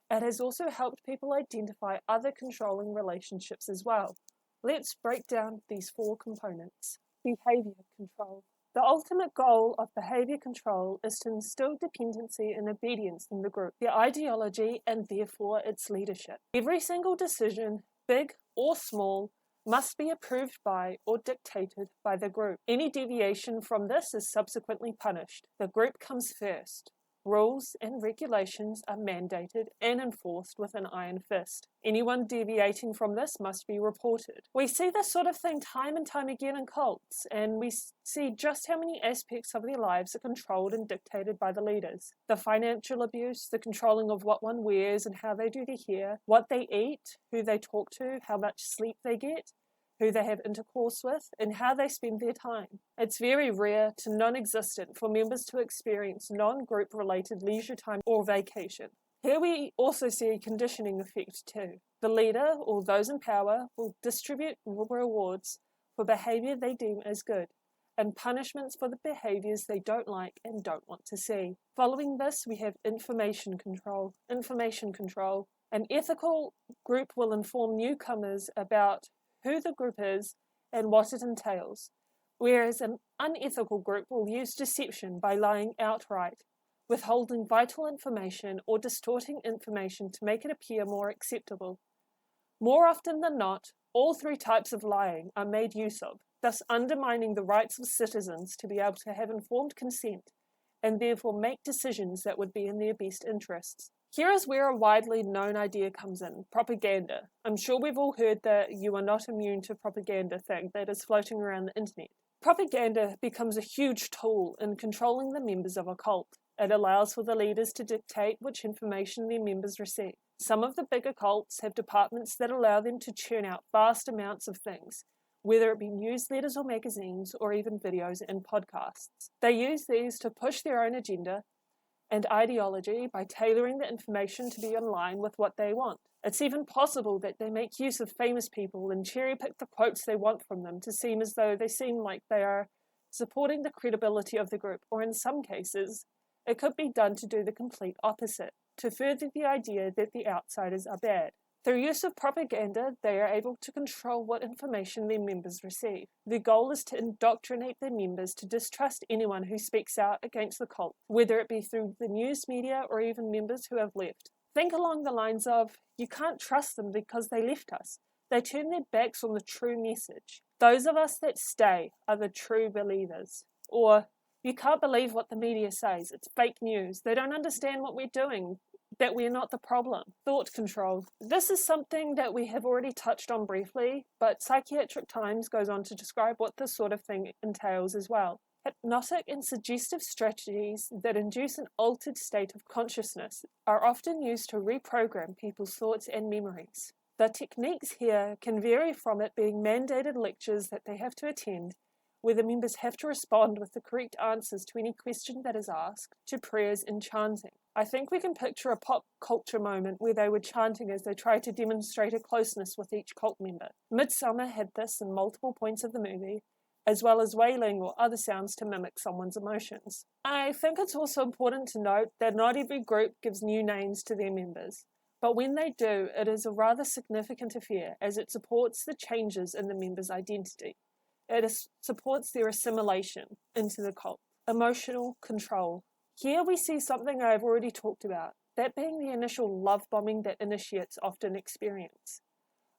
It has also helped people identify other controlling relationships as well. Let's break down these four components. Behavior control. The ultimate goal of behavior control is to instill dependency and obedience in the group, their ideology, and therefore its leadership. Every single decision, big or small, must be approved by or dictated by the group. Any deviation from this is subsequently punished. The group comes first. Rules and regulations are mandated and enforced with an iron fist. Anyone deviating from this must be reported. We see this sort of thing time and time again in cults, and we see just how many aspects of their lives are controlled and dictated by the leaders. The financial abuse, the controlling of what one wears and how they do their hair, what they eat, who they talk to, how much sleep they get, who they have intercourse with, and how they spend their time. It's very rare to non-existent for members to experience non-group related leisure time or vacation. Here we also see a conditioning effect too. The leader, or those in power, will distribute rewards for behaviour they deem as good, and punishments for the behaviours they don't like and don't want to see. Following this, we have information control. An ethical group will inform newcomers about who the group is and what it entails, whereas an unethical group will use deception by lying outright, withholding vital information or distorting information to make it appear more acceptable. More often than not, all three types of lying are made use of, thus undermining the rights of citizens to be able to have informed consent and therefore make decisions that would be in their best interests. Here is where a widely known idea comes in, propaganda. I'm sure we've all heard that you are not immune to propaganda thing that is floating around the internet. Propaganda becomes a huge tool in controlling the members of a cult. It allows for the leaders to dictate which information their members receive. Some of the bigger cults have departments that allow them to churn out vast amounts of things, whether it be newsletters or magazines or even videos and podcasts. They use these to push their own agenda and ideology by tailoring the information to be in line with what they want. It's even possible that they make use of famous people and cherry-pick the quotes they want from them to seem as though they seem like they are supporting the credibility of the group, or in some cases, it could be done to do the complete opposite, to further the idea that the outsiders are bad. Through use of propaganda, they are able to control what information their members receive. Their goal is to indoctrinate their members to distrust anyone who speaks out against the cult, whether it be through the news media or even members who have left. Think along the lines of, you can't trust them because they left us. They turn their backs on the true message. Those of us that stay are the true believers. Or, you can't believe what the media says. It's fake news. They don't understand what we're doing, that we're not the problem. Thought control. This is something that we have already touched on briefly, but Psychiatric Times goes on to describe what this sort of thing entails as well. Hypnotic and suggestive strategies that induce an altered state of consciousness are often used to reprogram people's thoughts and memories. The techniques here can vary from it being mandated lectures that they have to attend, where the members have to respond with the correct answers to any question that is asked, to prayers and chanting. I think we can picture a pop culture moment where they were chanting as they tried to demonstrate a closeness with each cult member. Midsummer had this in multiple points of the movie, as well as wailing or other sounds to mimic someone's emotions. I think it's also important to note that not every group gives new names to their members, but when they do, it is a rather significant affair as it supports the changes in the member's identity. It supports their assimilation into the cult. Emotional control. Here we see something I have already talked about, that being the initial love bombing that initiates often experience.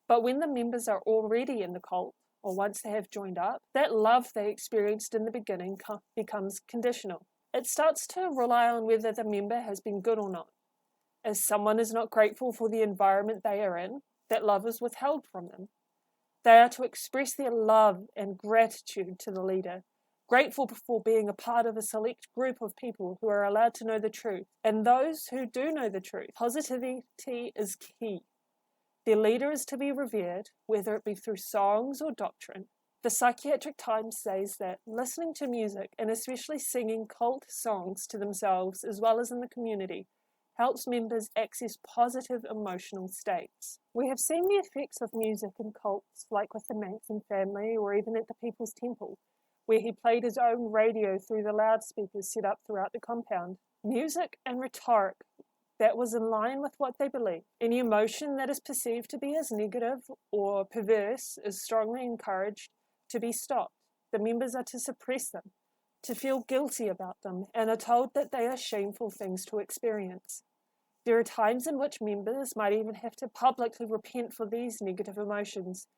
But when the members are already in the cult, or once they have joined up, that love they experienced in the beginning becomes conditional. It starts to rely on whether the member has been good or not. If someone is not grateful for the environment they are in, that love is withheld from them. They are to express their love and gratitude to the leader, grateful for being a part of a select group of people who are allowed to know the truth. And those who do know the truth, positivity is key. Their leader is to be revered, whether it be through songs or doctrine. The Psychiatric Times says that listening to music, and especially singing cult songs to themselves as well as in the community, helps members access positive emotional states. We have seen the effects of music in cults, like with the Manson family or even at the People's Temple, where he played his own radio through the loudspeakers set up throughout the compound. Music and rhetoric that was in line with what they believe. Any emotion that is perceived to be as negative or perverse is strongly encouraged to be stopped. The members are to suppress them, to feel guilty about them, and are told that they are shameful things to experience. There are times in which members might even have to publicly repent for these negative emotions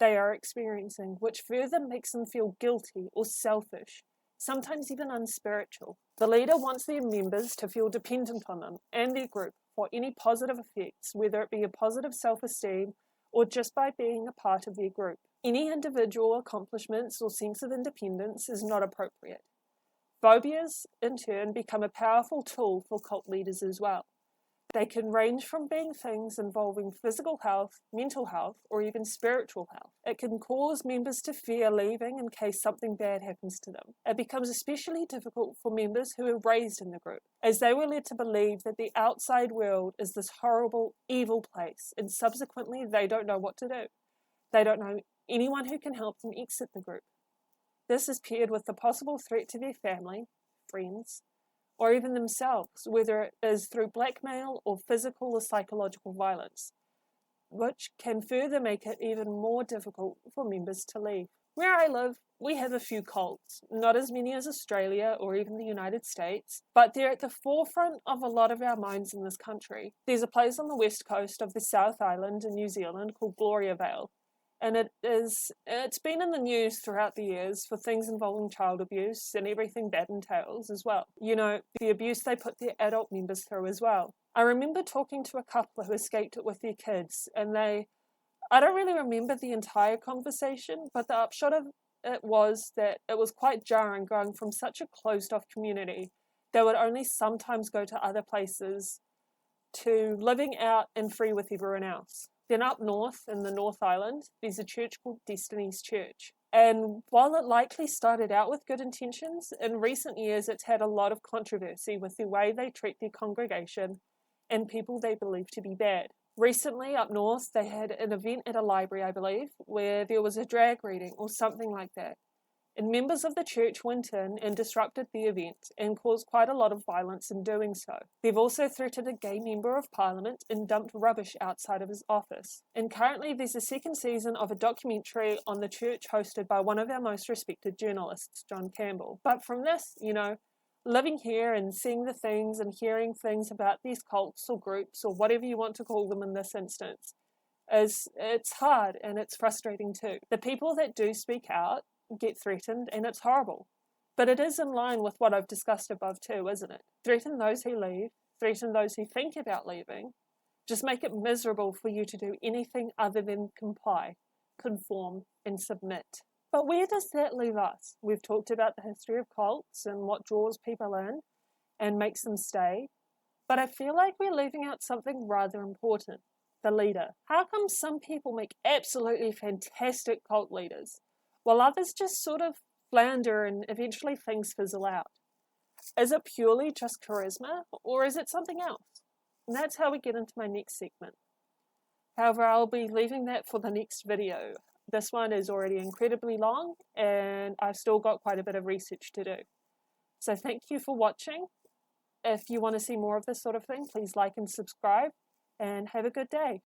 they are experiencing, which further makes them feel guilty or selfish, sometimes even unspiritual. The leader wants their members to feel dependent on them and their group for any positive effects, whether it be a positive self-esteem or just by being a part of their group. Any individual accomplishments or sense of independence is not appropriate. Phobias, in turn, become a powerful tool for cult leaders as well. They can range from being things involving physical health, mental health, or even spiritual health. It can cause members to fear leaving in case something bad happens to them. It becomes especially difficult for members who are raised in the group, as they were led to believe that the outside world is this horrible, evil place, and subsequently they don't know what to do. They don't know anyone who can help them exit the group. This is paired with the possible threat to their family, friends, or even themselves, whether it is through blackmail or physical or psychological violence, which can further make it even more difficult for members to leave. Where I live, we have a few cults, not as many as Australia or even the United States, but they're at the forefront of a lot of our minds in this country. There's a place on the west coast of the South Island in New Zealand called Gloriavale, and it's been in the news throughout the years for things involving child abuse and everything that entails as well. You know, the abuse they put their adult members through as well. I remember talking to a couple who escaped it with their kids, and I don't really remember the entire conversation, but the upshot of it was that it was quite jarring going from such a closed-off community that would only sometimes go to other places to living out and free with everyone else. Then up north, in the North Island, there's a church called Destiny's Church. And while it likely started out with good intentions, in recent years it's had a lot of controversy with the way they treat their congregation and people they believe to be bad. Recently, up north, they had an event at a library, I believe, where there was a drag reading or something like that. And members of the church went in and disrupted the event and caused quite a lot of violence in doing so. They've also threatened a gay member of parliament and dumped rubbish outside of his office. And currently there's a second season of a documentary on the church hosted by one of our most respected journalists, John Campbell. But from this, you know, living here and seeing the things and hearing things about these cults or groups or whatever you want to call them in this instance, it's hard and it's frustrating too. The people that do speak out get threatened, and it's horrible. But it is in line with what I've discussed above too, isn't it? Threaten those who leave, threaten those who think about leaving, just make it miserable for you to do anything other than comply, conform, and submit. But where does that leave us? We've talked about the history of cults and what draws people in and makes them stay, but I feel like we're leaving out something rather important: the leader. How come some people make absolutely fantastic cult leaders, while others just sort of flounder and eventually things fizzle out? Is it purely just charisma, or is it something else? And that's how we get into my next segment. However, I'll be leaving that for the next video. This one is already incredibly long, and I've still got quite a bit of research to do. So thank you for watching. If you want to see more of this sort of thing, please like and subscribe, and have a good day.